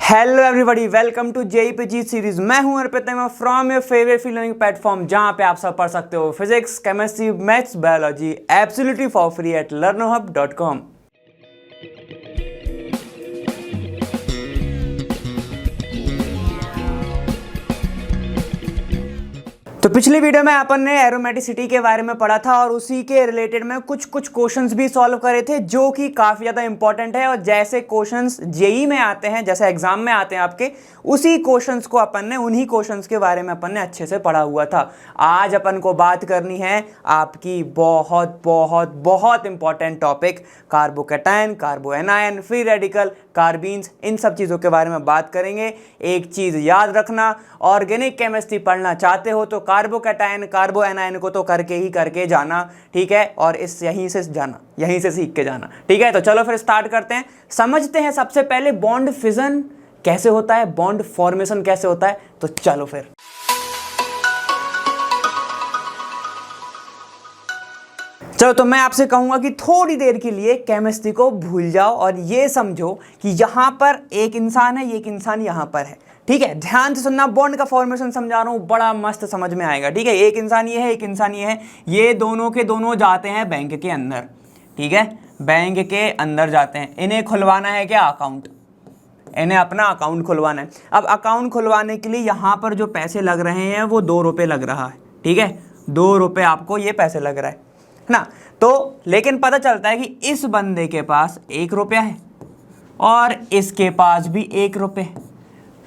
Hello everybody, welcome to JEE पे जीत series. मैं हूं Arpit from your favourite free learning platform, जहां पे आप सब पढ़ सकते हो physics, chemistry, maths, biology absolutely for free at learnerhub.com। तो पिछली वीडियो में अपन ने एरोमेटिसिटी के बारे में पढ़ा था और उसी के रिलेटेड में कुछ क्वेश्चंस भी सॉल्व करे थे जो कि काफ़ी ज़्यादा इंपॉर्टेंट है। और जैसे क्वेश्चंस जेईई में आते हैं, जैसे एग्जाम में आते हैं आपके, उसी क्वेश्चंस को अपन ने, उन्हीं क्वेश्चंस के बारे में अपन ने अच्छे से पढ़ा हुआ था। आज अपन को बात करनी है आपकी बहुत बहुत बहुत important topic carbocation, carbanion, free radical, carbenes, इन सब चीज़ों के बारे में बात करेंगे। एक चीज़ याद रखना, ऑर्गेनिक केमिस्ट्री पढ़ना चाहते हो तो कार्बोकैटायन, कार्बोएनायन को तो करके जाना, ठीक है। और इस यहीं से जाना, यहीं से सीख के जाना, ठीक है। तो चलो फिर स्टार्ट करते हैं, समझते हैं सबसे पहले बॉन्ड फिजन कैसे होता है, बॉन्ड फॉर्मेशन कैसे होता है। तो चलो फिर तो मैं आपसे कहूंगा कि थोड़ी देर के लिए केमिस्ट्री को भूल जाओ और ये समझो कि यहां पर एक इंसान है, ये एक इंसान यहां पर है, ठीक है। ध्यान से सुनना, बॉन्ड का फॉर्मेशन समझा रहा हूं, बड़ा मस्त समझ में आएगा, ठीक है। एक इंसान ये है, एक इंसान ये है, ये दोनों के दोनों जाते हैं बैंक के अंदर, ठीक है। बैंक के अंदर जाते हैं, इन्हें खुलवाना है क्या, अकाउंट, इन्हें अपना अकाउंट खुलवाना है। अब अकाउंट खुलवाने के लिए यहाँ पर जो पैसे लग रहे हैं वो 2 रुपये लग रहा है, ठीक है। 2 रुपये आपको ये पैसे लग रहा है ना। तो लेकिन पता चलता है कि इस बंदे के पास 1 रुपया है और इसके पास भी 1 रुपये,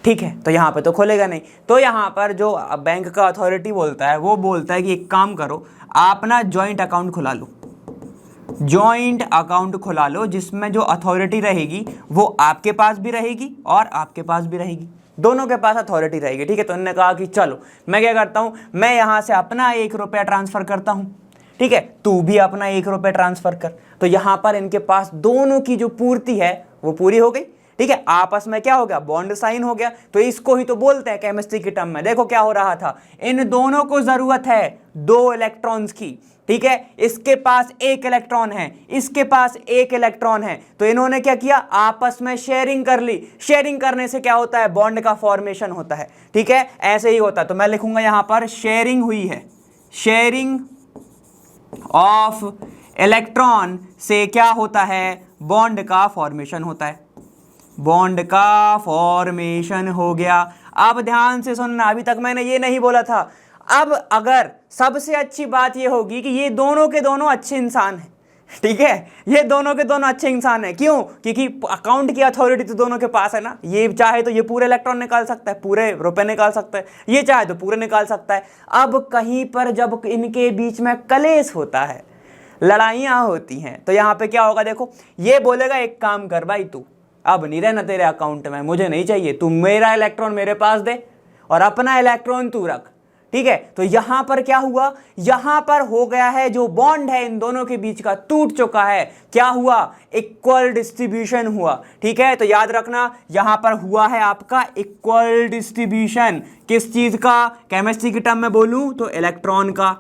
ठीक है। तो यहाँ पे तो खोलेगा नहीं। तो यहाँ पर जो बैंक का अथॉरिटी बोलता है, वो बोलता है कि एक काम करो, आप ना जॉइंट अकाउंट खुला लो, जॉइंट अकाउंट खुला लो, जिसमें जो अथॉरिटी रहेगी वो आपके पास भी रहेगी और आपके पास भी रहेगी, दोनों के पास अथॉरिटी रहेगी, ठीक है। तो उन्होंने कहा कि चलो मैं क्या करता हूँ, मैं यहाँ से अपना 1 रुपया ट्रांसफ़र करता हूँ, ठीक है, तू भी अपना 1 रुपया ट्रांसफ़र कर। तो यहाँ पर इनके पास दोनों की जो पूर्ति है वो पूरी हो गई, ठीक है। आपस में क्या हो गया, बॉन्ड साइन हो गया। तो इसको ही तो बोलते हैं केमिस्ट्री की टर्म में। देखो क्या हो रहा था, इन दोनों को जरूरत है 2 इलेक्ट्रॉन्स की, ठीक है। इसके पास 1 इलेक्ट्रॉन है, इसके पास 1 इलेक्ट्रॉन है। तो इन्होंने क्या किया, आपस में शेयरिंग कर ली। शेयरिंग करने से क्या होता है, बॉन्ड का फॉर्मेशन होता है, ठीक है। ऐसे ही होता है। तो मैं लिखूंगा यहां पर शेयरिंग हुई है, शेयरिंग ऑफ इलेक्ट्रॉन से क्या होता है, बॉन्ड का फॉर्मेशन होता है, बॉन्ड का फॉर्मेशन हो गया। अब ध्यान से सुनना, अभी तक मैंने ये नहीं बोला था। अब अगर सबसे अच्छी बात ये होगी कि ये दोनों के दोनों अच्छे इंसान हैं, ठीक है, ये दोनों के दोनों अच्छे इंसान हैं। क्यों, क्योंकि अकाउंट की अथॉरिटी तो दोनों के पास है ना। ये चाहे तो ये पूरे इलेक्ट्रॉन निकाल सकता है, पूरे रुपए निकाल सकता है, ये चाहे तो पूरे निकाल सकता है। अब कहीं पर जब इनके बीच में कलेश होता है, लड़ाइयाँ होती हैं, तो यहाँ पे क्या होगा, देखो ये बोलेगा एक काम कर भाई, तू अब नहीं रहना तेरे अकाउंट में, मुझे नहीं चाहिए, तू मेरा इलेक्ट्रॉन मेरे पास दे और अपना इलेक्ट्रॉन तू रख, ठीक है। तो यहां पर क्या हुआ, यहां पर हो गया है, जो बॉन्ड है इन दोनों के बीच का टूट चुका है। क्या हुआ, इक्वल डिस्ट्रीब्यूशन हुआ, ठीक है। तो याद रखना, यहां पर हुआ है आपका इक्वल डिस्ट्रीब्यूशन, किस चीज का, केमिस्ट्री की टर्म में बोलूं तो इलेक्ट्रॉन का,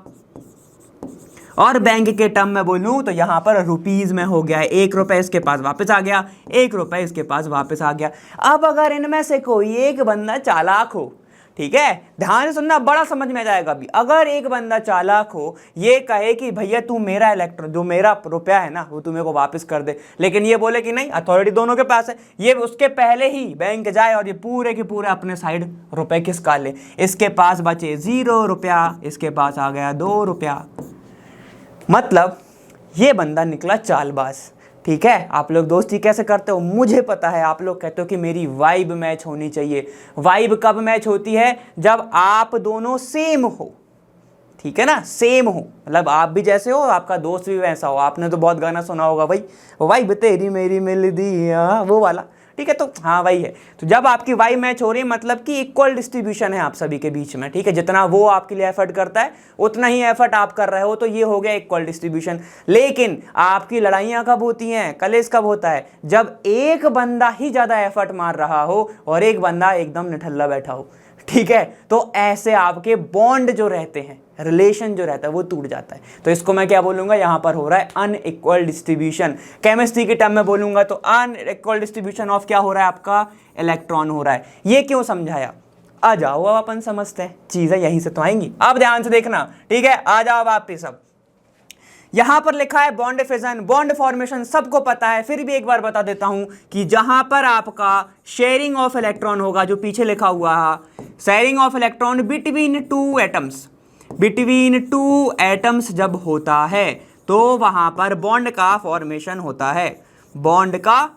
और बैंक के टर्म में बोलूं तो यहां पर रुपीज में हो गया है। 1 रुपया इसके पास वापस आ गया, 1 रुपया इसके पास वापस आ गया। अब अगर इनमें से कोई एक बंदा चालाक हो, ठीक है, ध्यान से सुनना, बड़ा समझ में आ जाएगा अभी। अगर एक बंदा चालाक हो, ये कहे कि भैया तू मेरा इलेक्ट्रॉन, जो मेरा रुपया है ना, वो तू मेरे को वापस कर दे, लेकिन ये बोले कि नहीं, अथॉरिटी दोनों के पास है, ये उसके पहले ही बैंक जाए और ये पूरे के पूरे अपने साइड रुपए खिसका ले। इसके पास बचे 0 रुपया, इसके पास आ गया 2 रुपया। मतलब ये बंदा निकला चालबाज, ठीक है। आप लोग दोस्ती कैसे करते हो मुझे पता है, आप लोग कहते हो कि मेरी वाइब मैच होनी चाहिए। वाइब कब मैच होती है, जब आप दोनों सेम हो, ठीक है ना, सेम हो, मतलब आप भी जैसे हो, आपका दोस्त भी वैसा हो। आपने तो बहुत गाना सुना होगा भाई, वाइब तेरी मेरी मिल दी, वो वाला, ठीक है। तो हाँ वही है। तो जब आपकी वाइब मैच हो रही है, मतलब कि इक्वल डिस्ट्रीब्यूशन है आप सभी के बीच में, ठीक है। जितना वो आपके लिए एफर्ट करता है उतना ही एफर्ट आप कर रहे हो, तो ये हो गया इक्वल डिस्ट्रीब्यूशन। लेकिन आपकी लड़ाइयाँ कब होती हैं, कलेश कब होता है, जब एक बंदा ही ज़्यादा एफर्ट मार रहा हो और एक बंदा एकदम निठल्ला बैठा हो, ठीक है, तो ऐसे आपके बॉन्ड जो रहते हैं, रिलेशन जो रहता है वो टूट जाता है। तो इसको मैं क्या बोलूंगा, यहां पर हो रहा है अनइक्वल डिस्ट्रीब्यूशन। केमिस्ट्री के टर्म में बोलूंगा तो अनइक्वल डिस्ट्रीब्यूशन ऑफ क्या हो रहा है, आपका इलेक्ट्रॉन हो रहा है। ये क्यों समझाया, आ जाओ अब अपन समझते हैं, चीजें यहीं से तो आएंगी। अब ध्यान से देखना, ठीक है, आ जाओ आप पे सब। यहां पर लिखा है बॉन्ड फिजन, बॉन्ड फॉर्मेशन सबको पता है, फिर भी एक बार बता देता हूं कि जहां पर आपका शेयरिंग ऑफ इलेक्ट्रॉन होगा, जो पीछे लिखा हुआ है sharing of electron between two atoms, between two atoms जब होता है तो वहां पर बॉन्ड का फॉर्मेशन होता है, बॉन्ड का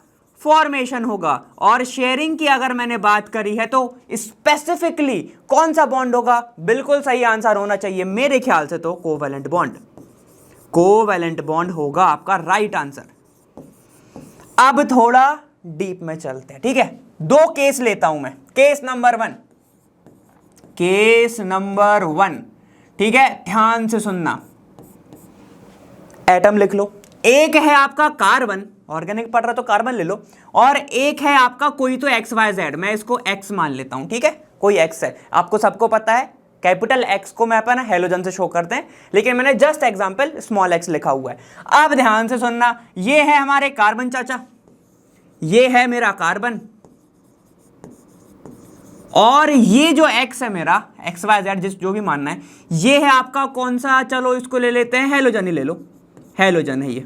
फॉर्मेशन होगा। और शेयरिंग की अगर मैंने बात करी है तो स्पेसिफिकली कौन सा बॉन्ड होगा, बिल्कुल सही आंसर होना चाहिए मेरे ख्याल से तो कोवैलेंट बॉन्ड, कोवैलेंट बॉन्ड होगा आपका राइट आंसर। अब थोड़ा डीप में चलते हैं, ठीक है, दो केस लेता हूं मैं। Case number one, case number one, ठीक है, ध्यान से सुनना। एटम लिख लो, एक है आपका कार्बन, ऑर्गेनिक पढ़ रहा तो कार्बन ले लो, और एक है आपका कोई तो एक्स वाई जेड, मैं इसको एक्स मान लेता हूं, ठीक है, कोई एक्स है, आपको सबको पता है कैपिटल एक्स को मैं अपन हेलोजन से शो करते हैं, लेकिन मैंने जस्ट एग्जांपल स्मॉल एक्स लिखा हुआ है। अब ध्यान से सुनना, ये है हमारे कार्बन चाचा, ये है मेरा कार्बन, और ये जो एक्स है मेरा, एक्स वाई जेड जिस जो भी मानना है, ये है आपका कौन सा, चलो इसको ले लेते हैं हेलोजन ही ले लो, हेलोजन है ये।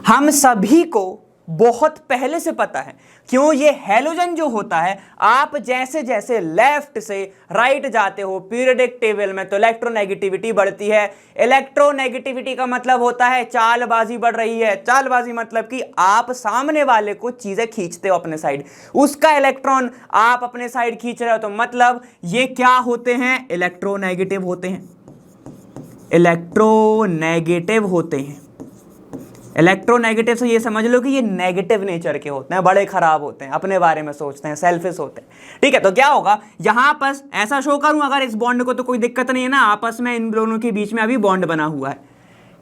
हम सभी को बहुत पहले से पता है, क्यों, ये हेलोजन जो होता है, आप जैसे जैसे लेफ्ट से राइट जाते हो पीरियोडिक टेबल में तो इलेक्ट्रोनेगेटिविटी बढ़ती है। इलेक्ट्रोनेगेटिविटी का मतलब होता है चालबाजी बढ़ रही है, चालबाजी मतलब कि आप सामने वाले को चीजें खींचते हो अपने साइड, उसका इलेक्ट्रॉन आप अपने साइड खींच रहे हो, तो मतलब ये क्या होते हैं, इलेक्ट्रोनेगेटिव होते हैं, इलेक्ट्रोनेगेटिव होते हैं। इलेक्ट्रोनेगेटिव से ये समझ लो कि ये नेगेटिव नेचर के होते हैं, बड़े खराब होते हैं, अपने बारे में सोचते हैं, सेल्फिश होते हैं, ठीक है। तो क्या होगा, यहां पर ऐसा शो करूं अगर इस बॉन्ड को, तो कोई दिक्कत नहीं है ना, आपस में इन दोनों के बीच में अभी बॉन्ड बना हुआ है,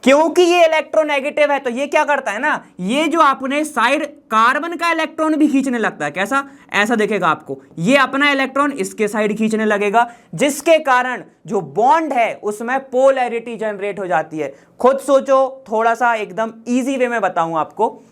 क्योंकि ये इलेक्ट्रोनेगेटिव है। तो ये क्या करता है ना, ये जो अपने साइड कार्बन का इलेक्ट्रॉन भी खींचने लगता है, कैसा, ऐसा देखेगा आपको, ये अपना इलेक्ट्रॉन इसके साइड खींचने लगेगा, जिसके कारण जो बॉन्ड है उसमें पोलैरिटी जनरेट हो जाती है। खुद सोचो, थोड़ा सा एकदम इजी वे में बताऊं आपको,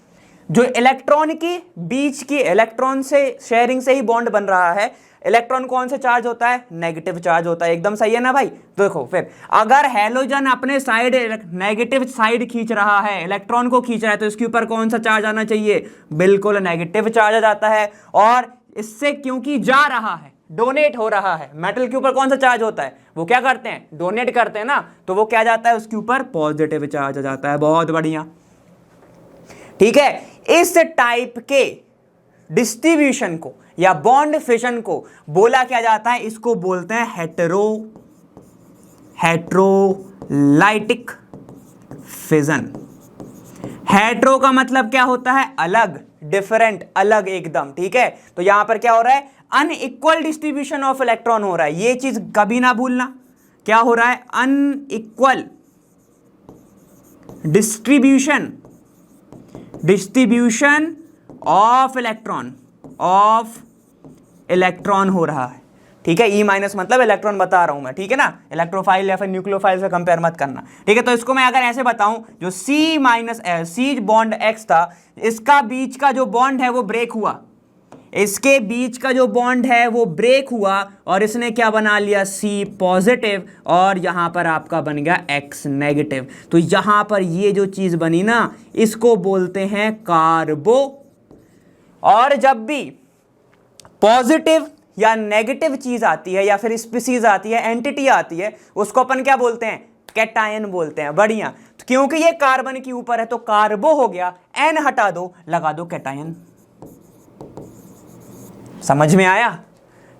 जो इलेक्ट्रॉन की बीच की इलेक्ट्रॉन से शेयरिंग से ही बॉन्ड बन रहा है, इलेक्ट्रॉन कौन से चार्ज होता है, नेगेटिव चार्ज होता है, एकदम सही है ना भाई। देखो फिर अगर हेलोजन अपने साइड नेगेटिव साइड खींच रहा है, इलेक्ट्रॉन को खींच रहा है, तो इसके ऊपर कौन सा चार्ज आना चाहिए, बिल्कुल नेगेटिव चार्ज आ जाता है। और इससे क्योंकि जा रहा है, डोनेट हो रहा है, मेटल के ऊपर कौन सा चार्ज होता है, वो क्या करते हैं, डोनेट करते हैं ना, तो वो क्या जाता है, उसके ऊपर पॉजिटिव चार्ज आ जाता है। बहुत बढ़िया, ठीक है। इस टाइप के डिस्ट्रीब्यूशन को या बॉन्ड फिशन को बोला क्या जाता है, इसको बोलते हैं हेट्रोलाइटिक फिजन। हेट्रो का मतलब क्या होता है, अलग, डिफरेंट, अलग एकदम, ठीक है। तो यहां पर क्या हो रहा है, अनइक्वल डिस्ट्रीब्यूशन ऑफ इलेक्ट्रॉन हो रहा है, ये चीज कभी ना भूलना, क्या हो रहा है, अनइक्वल डिस्ट्रीब्यूशन ऑफ इलेक्ट्रॉन हो रहा है, ठीक है। ई माइनस मतलब इलेक्ट्रॉन बता रहा हूं मैं, ठीक है ना, इलेक्ट्रोफाइल या फिर न्यूक्लियोफाइल से कंपेयर मत करना, ठीक है। तो इसको मैं अगर ऐसे बताऊं, जो सी माइनस सी बॉन्ड एक्स था, इसका बीच का जो बॉन्ड है वो ब्रेक हुआ, इसके बीच का जो बॉन्ड है वो ब्रेक हुआ, और इसने क्या बना लिया, सी पॉजिटिव, और यहां पर आपका बन गया एक्स नेगेटिव। तो यहां पर ये जो चीज बनी ना, इसको बोलते हैं कार्बो। और जब भी पॉजिटिव या नेगेटिव चीज आती है, या फिर स्पीसीज आती है, एंटिटी आती है, उसको अपन क्या बोलते हैं, कैटायन बोलते हैं। बढ़िया, तो क्योंकि ये कार्बन के ऊपर है तो कार्बो हो गया, एन हटा दो, लगा दो कैटायन। समझ में आया,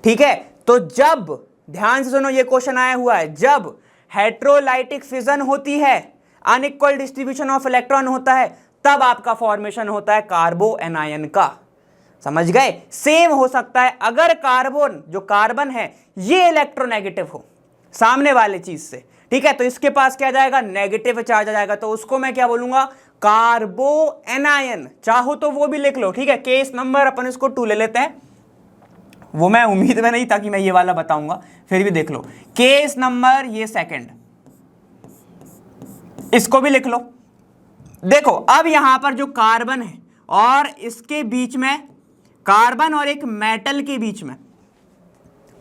ठीक है। तो जब, ध्यान से सुनो, ये क्वेश्चन आया हुआ है, जब हेट्रोलाइटिक फिजन होती है, अनइक्वल डिस्ट्रीब्यूशन ऑफ इलेक्ट्रॉन होता है, तब आपका फॉर्मेशन होता है कार्बो एनायन का। समझ गए। सेम हो सकता है अगर कार्बन, जो कार्बन है, ये इलेक्ट्रोनेगेटिव हो सामने वाले चीज से, ठीक है, तो इसके पास क्या जाएगा, नेगेटिव चार्ज आ जाएगा, तो उसको मैं क्या बोलूंगा, कार्बो एनायन। चाहो तो वो भी लिख लो, ठीक है। केस नंबर अपन इसको 2 ले लेते हैं, वो मैं उम्मीद में नहीं था कि मैं ये वाला बताऊंगा, फिर भी देख लो। केस नंबर ये सेकंड, इसको भी लिख लो। देखो अब यहां पर जो कार्बन है और इसके बीच में, कार्बन और एक मेटल के बीच में,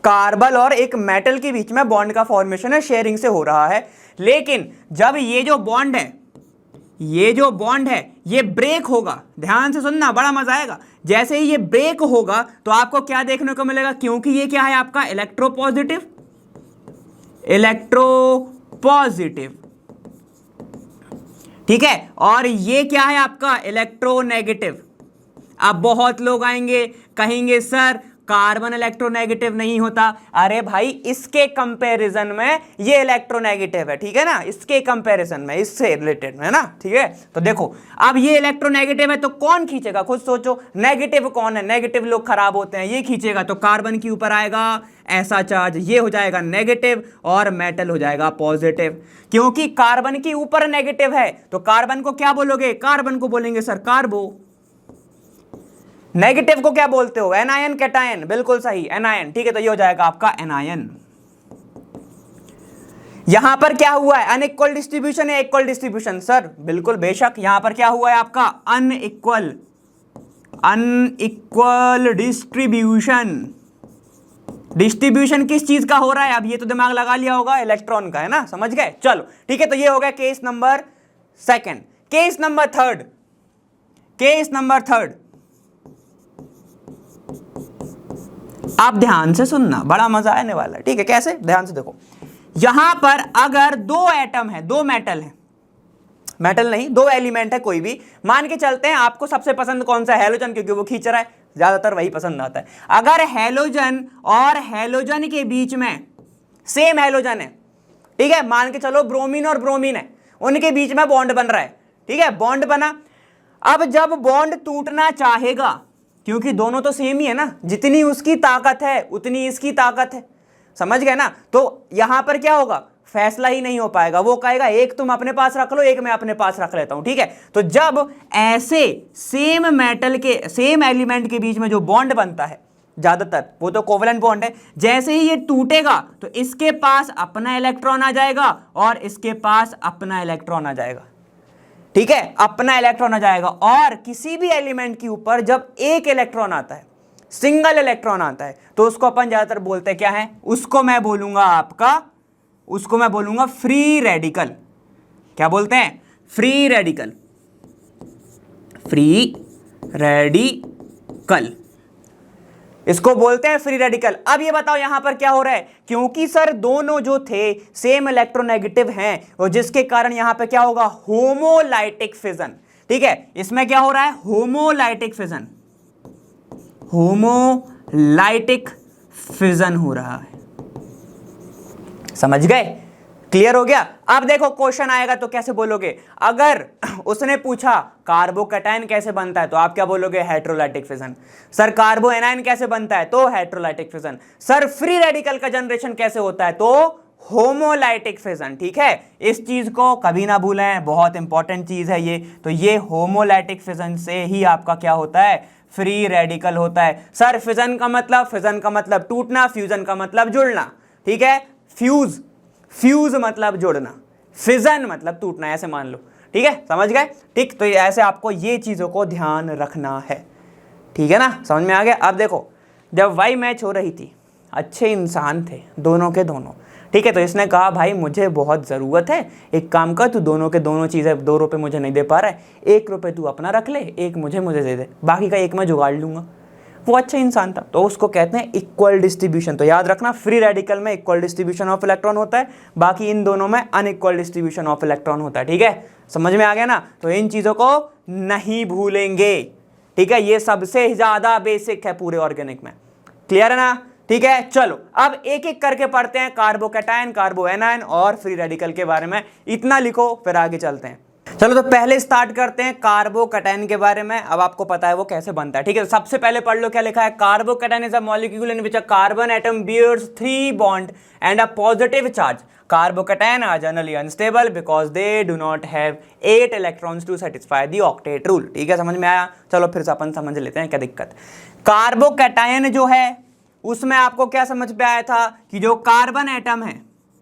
कार्बन और एक मेटल के बीच में बॉन्ड का फॉर्मेशन है, शेयरिंग से हो रहा है। लेकिन जब ये जो बॉन्ड है, ये जो बॉन्ड है ये ब्रेक होगा, ध्यान से सुनना बड़ा मजा आएगा। जैसे ही ये ब्रेक होगा तो आपको क्या देखने को मिलेगा, क्योंकि ये क्या है आपका इलेक्ट्रोपॉजिटिव, इलेक्ट्रोपॉजिटिव, ठीक है, और ये क्या है आपका इलेक्ट्रोनेगेटिव। अब बहुत लोग आएंगे कहेंगे सर कार्बन इलेक्ट्रोनेगेटिव नहीं होता। अरे भाई इसके कंपैरिजन में ये इलेक्ट्रोनेगेटिव है, ठीक है ना, इसके कंपैरिजन में, इससे रिलेटेड है ना, ठीक है। तो देखो अब ये इलेक्ट्रोनेगेटिव है तो कौन खींचेगा, खुद सोचो, नेगेटिव कौन है, नेगेटिव लोग खराब होते हैं, ये खींचेगा तो कार्बन के ऊपर आएगा ऐसा चार्ज, ये हो जाएगा नेगेटिव और मेटल हो जाएगा पॉजिटिव। क्योंकि कार्बन के ऊपर नेगेटिव है तो कार्बन को क्या बोलोगे, कार्बन को बोलेंगे सर कार्बो। नेगेटिव को क्या बोलते हो, एनायन कैटायन, बिल्कुल सही एनायन, ठीक है। तो ये हो जाएगा आपका एनायन। यहां पर क्या हुआ है, अनइक्वल डिस्ट्रीब्यूशन है इक्वल डिस्ट्रीब्यूशन, सर बिल्कुल बेशक। यहां पर क्या हुआ है आपका अनइक्वल, अनइक्वल डिस्ट्रीब्यूशन। डिस्ट्रीब्यूशन किस चीज का हो रहा है, अब ये तो दिमाग लगा लिया होगा, इलेक्ट्रॉन का है ना, समझ गए। चलो ठीक है, तो ये हो गया case number second. Case number third, case number third, आप ध्यान से सुनना, बड़ा मजा आने वाला है, ठीक है। कैसे, ध्यान से देखो। यहां पर अगर दो एटम है, दो मेटल है, मेटल नहीं दो एलिमेंट है कोई भी, मान के चलते हैं आपको सबसे पसंद कौन सा है, हैलोजन, क्योंकि वो खींच रहा है, ज्यादातर वही पसंद आता है। अगर हैलोजन और हैलोजन के बीच में सेम हैलोजन है, ठीक है, मान के चलो ब्रोमीन और ब्रोमीन है, उनके बीच में बॉन्ड बन रहा है, ठीक है, बॉन्ड बना। अब जब बॉन्ड टूटना चाहेगा, क्योंकि दोनों तो सेम ही है ना, जितनी उसकी ताकत है उतनी इसकी ताकत है, समझ गए ना, तो यहां पर क्या होगा, फैसला ही नहीं हो पाएगा। वो कहेगा एक तुम अपने पास रख लो, एक मैं अपने पास रख लेता हूं, ठीक है। तो जब ऐसे सेम मेटल के, सेम एलिमेंट के बीच में जो बॉन्ड बनता है, ज्यादातर वो तो कोवेलेंट बॉन्ड है, जैसे ही ये टूटेगा तो इसके पास अपना इलेक्ट्रॉन आ जाएगा और इसके पास अपना इलेक्ट्रॉन आ जाएगा, ठीक है, अपना इलेक्ट्रॉन आ जाएगा। और किसी भी एलिमेंट के ऊपर जब एक इलेक्ट्रॉन आता है, सिंगल इलेक्ट्रॉन आता है, तो उसको अपन ज्यादातर बोलते हैं क्या है, उसको मैं बोलूंगा आपका, उसको मैं बोलूंगा फ्री रेडिकल। क्या बोलते हैं, फ्री रेडिकल, फ्री रेडिकल, इसको बोलते हैं फ्री रेडिकल। अब ये बताओ यहां पर क्या हो रहा है, क्योंकि सर दोनों जो थे सेम इलेक्ट्रोनेगेटिव हैं, और जिसके कारण यहां पर क्या होगा, होमोलाइटिक फिजन, ठीक है। इसमें क्या हो रहा है, होमोलाइटिक फिजन, होमोलाइटिक फिजन हो रहा है, समझ गए, क्लियर हो गया। अब देखो क्वेश्चन आएगा तो कैसे बोलोगे, अगर उसने पूछा कार्बोकैटायन कैसे बनता है तो आप क्या बोलोगे, हेटेरोलाइटिक फिजन। सर कार्बो एनायन कैसे बनता है तो हेटेरोलाइटिक फिजन। सर फ्री रेडिकल का जनरेशन कैसे होता है तो होमोलाइटिक फिजन, ठीक है। इस चीज को कभी ना भूलें, बहुत इंपॉर्टेंट चीज है ये। तो ये होमोलाइटिक फिजन से ही आपका क्या होता है, फ्री रेडिकल होता है। सर फिजन का मतलब, फिजन का मतलब टूटना, फ्यूजन का मतलब जुड़ना, ठीक है। फ्यूज, फ्यूज मतलब जोड़ना, फिजन मतलब टूटना, ऐसे मान लो, ठीक है, समझ गए, ठीक। तो ऐसे आपको ये चीजों को ध्यान रखना है, ठीक है ना, समझ में आ गया। अब देखो जब वाई मैच हो रही थी, अच्छे इंसान थे दोनों के दोनों, ठीक है, तो इसने कहा भाई मुझे बहुत ज़रूरत है, एक काम कर तू दोनों के दोनों चीज़ें, 2 रुपये मुझे नहीं दे पा रहा है, 1 रुपये तू अपना रख ले, 1 मुझे दे दे, बाकी का 1 मैं जुगाड़ लूँगा। वो अच्छा इंसान था, तो उसको कहते हैं इक्वल डिस्ट्रीब्यूशन। तो याद रखना फ्री रेडिकल में इक्वल डिस्ट्रीब्यूशन ऑफ इलेक्ट्रॉन होता है, बाकी इन दोनों में अनइक्वल डिस्ट्रीब्यूशन ऑफ इलेक्ट्रॉन होता है, ठीक है, समझ में आ गया ना। तो इन चीज़ों को नहीं भूलेंगे, ठीक है, ये सबसे ज़्यादा बेसिक है पूरे ऑर्गेनिक में, क्लियर है ना, ठीक है। चलो अब एक एक करके पढ़ते हैं, कार्बोकैटायन, कार्बो एनायन और फ्री रेडिकल के बारे में, इतना लिखो फिर आगे चलते हैं। चलो तो पहले स्टार्ट करते हैं कार्बोकैटायन के बारे में। अब आपको पता है वो कैसे बनता है, ठीक है। तो सबसे पहले पढ़ लो क्या लिखा है, carbocation is a molecule in which a carbon atom bears 3 bond and a positive charge. Carbocation are generally unstable because they do not have 8 electrons to satisfy the octet rule, ठीक है, समझ में आया। चलो फिर से अपन समझ लेते हैं क्या दिक्कत। कार्बोकैटायन जो है उसमें आपको क्या समझ पे आया था कि जो कार्बन एटम है,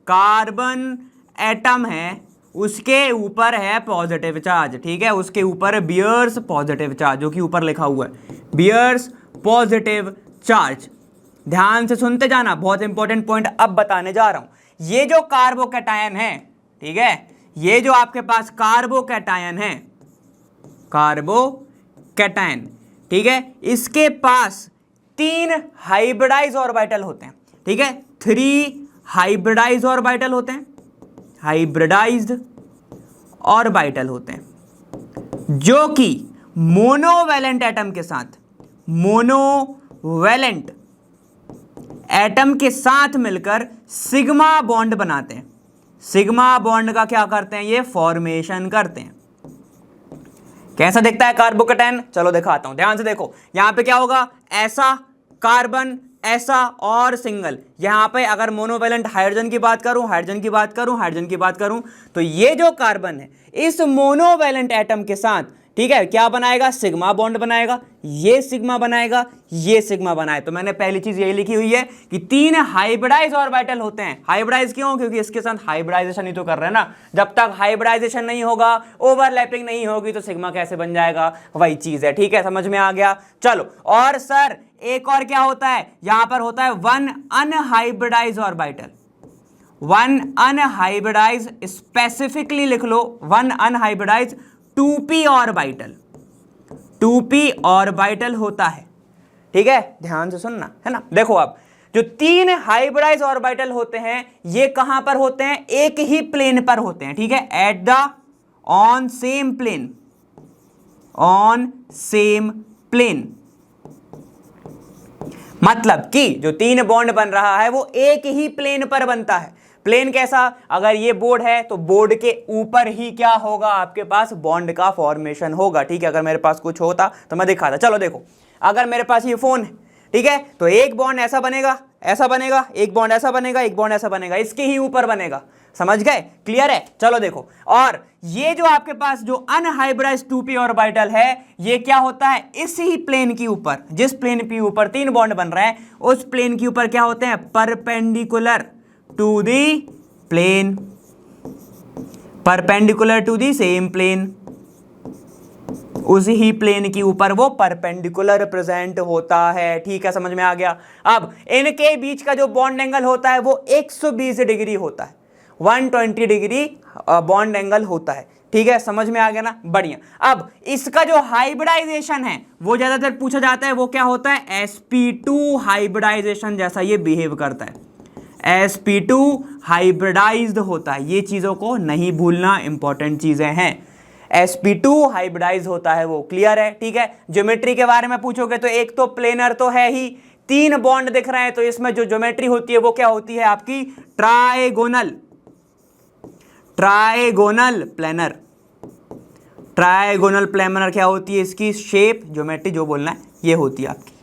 कार्बन एटम है, उसके ऊपर है पॉजिटिव चार्ज, ठीक है, उसके ऊपर बियर्स पॉजिटिव चार्ज, जो कि ऊपर लिखा हुआ है बियर्स पॉजिटिव चार्ज। ध्यान से सुनते जाना, बहुत इंपॉर्टेंट पॉइंट अब बताने जा रहा हूं। ये जो कार्बोकैटायन है, ठीक है, ये जो आपके पास कार्बोकैटायन है, कार्बोकैटायन, ठीक है, इसके पास 3 हाइब्रिडाइज ऑर्बिटल होते हैं, ठीक है, 3 हाइब्रिडाइज ऑर्बिटल होते हैं, हाइब्रिडाइज्ड ऑर्बिटल होते हैं, जो कि मोनोवैलेंट एटम के साथ, मोनोवैलेंट एटम के साथ मिलकर सिग्मा बॉन्ड बनाते हैं। सिग्मा बॉन्ड का क्या करते हैं, ये फॉर्मेशन करते हैं। कैसा दिखता है कार्बोकैटायन, चलो दिखाता हूं, ध्यान से देखो। यहां पे क्या होगा, ऐसा कार्बन, ऐसा और सिंगल। यहां पे अगर मोनोवैलेंट हाइड्रोजन की बात करूं, हाइड्रोजन की बात करूं, हाइड्रोजन की बात करूं, तो ये जो कार्बन है इस मोनोवैलेंट एटम के साथ, ठीक है, क्या बनाएगा, सिग्मा बॉन्ड बनाएगा, ये सिग्मा बनाएगा, ये सिग्मा बनाए। तो मैंने पहली चीज यही लिखी हुई है कि 3 हाइब्रिडाइज ऑर्बिटल होते हैं। हाइब्रिडाइज क्यों, क्योंकि इसके साथ हाइब्रिडाइजेशन ही तो कर रहे हैं ना। जब तक हाइब्रिडाइजेशन नहीं होगा, ओवरलैपिंग नहीं होगी, तो सिग्मा कैसे बन जाएगा, वही चीज है, ठीक है, समझ में आ गया। चलो, और सर एक और क्या होता है, यहां पर होता है 1 अनहाइब्रिडाइज ऑर्बिटल, 1 अनहाइब्रिडाइज, स्पेसिफिकली लिख लो 1 unhybridised 2p orbital, 2p orbital होता है, ठीक है, ध्यान से सुनना है ना। देखो अब जो 3 हाइब्रिडाइज ऑर्बिटल होते हैं, ये कहां पर होते हैं, एक ही प्लेन पर होते हैं, ठीक है, at the on same plane, on same plane. मतलब कि जो 3 बॉन्ड बन रहा है वो एक ही प्लेन पर बनता है। प्लेन कैसा, अगर ये बोर्ड है तो बोर्ड के ऊपर ही क्या होगा, आपके पास बॉन्ड का फॉर्मेशन होगा, ठीक है। अगर मेरे पास कुछ होता तो मैं दिखाता। चलो देखो, अगर मेरे पास ये फोन है, ठीक है, तो एक बॉन्ड ऐसा बनेगा, ऐसा बनेगा, एक बॉन्ड ऐसा बनेगा, एक बॉन्ड ऐसा बनेगा, इसके ही ऊपर बनेगा, समझ गए, क्लियर है। चलो देखो, और ये जो आपके पास जो अनहाइब्रिडाइज्ड 2p ऑर्बिटल है, ये क्या होता है, इस ही प्लेन के ऊपर, जिस प्लेन के ऊपर 3 बॉन्ड बन रहे हैं, उस प्लेन के ऊपर क्या होते हैं, perpendicular to the plane, perpendicular to the same plane, उसी ही प्लेन के ऊपर वो परपेंडिकुलर प्रेजेंट होता है, ठीक है, समझ में आ गया। अब इनके बीच का जो बॉन्ड एंगल होता है वो 120 डिग्री होता है, 120 डिग्री बॉन्ड एंगल होता है, ठीक है, समझ में आ गया ना, बढ़िया। अब इसका जो हाइब्रिडाइजेशन है वो ज्यादातर पूछा जाता है, वो क्या होता है, sp2 हाइब्रिडाइजेशन जैसा ये बिहेव करता है, sp2 हाइब्रिडाइज्ड होता है। ये चीजों को नहीं भूलना, इंपॉर्टेंट चीजें हैं। sp2 हाइब्रिडाइज होता है वो, क्लियर है, ठीक है। ज्योमेट्री के बारे में पूछोगे तो एक तो प्लेनर तो है ही, 3 बॉन्ड दिख रहे हैं, तो इसमें जो ज्योमेट्री होती है वो क्या होती है आपकी, trigonal, trigonal planar. Trigonal planar क्या होती है, इसकी शेप, ज्योमेट्री जो बोलना है, ये होती है आपकी,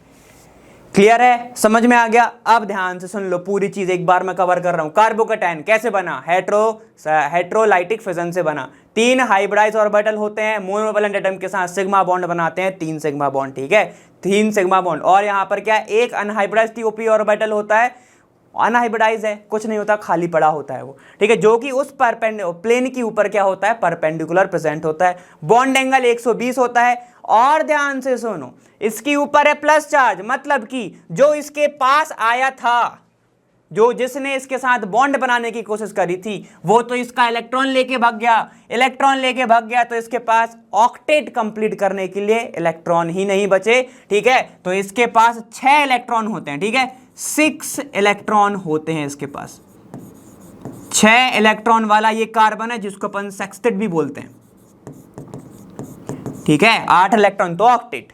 क्लियर है, समझ में आ गया। अब ध्यान से सुन लो, पूरी चीज एक बार मैं कवर कर रहा हूं। कार्बोकैटायन कैसे बना, हेट्रोलाइटिक फिजन से बना। 3 हाइब्रिडाइज ऑर्बिटल होते हैं, मोनोवैलेंट एटम के साथ सिग्मा बॉन्ड बनाते हैं, 3 सिग्मा बॉन्ड, ठीक है, 3 सिग्मा बॉन्ड। और यहां पर क्या, एक अनहाइब्रिडाइज 2p ऑर्बिटल होता है, अनहाइब्रिडाइज है, कुछ नहीं होता, खाली पड़ा होता है वो, ठीक है, जो कि उस प्लेन के ऊपर क्या होता है, परपेंडिकुलर प्रेजेंट होता है। बॉन्ड एंगल 120 होता है। और ध्यान से सुनो, इसके ऊपर है प्लस चार्ज, मतलब कि जो इसके पास आया था, जो जिसने इसके साथ बॉन्ड बनाने की कोशिश करी थी, वो तो इसका इलेक्ट्रॉन लेके भाग गया, इलेक्ट्रॉन लेके भाग गया, तो इसके पास ऑक्टेट कंप्लीट करने के लिए इलेक्ट्रॉन ही नहीं बचे, ठीक है। तो इसके पास 6 इलेक्ट्रॉन होते हैं, ठीक है, 6 इलेक्ट्रॉन होते हैं इसके पास, 6 इलेक्ट्रॉन वाला ये कार्बन है, जिसको अपन सेक्सटेट भी बोलते हैं, ठीक है, 8 इलेक्ट्रॉन तो ऑक्टेट,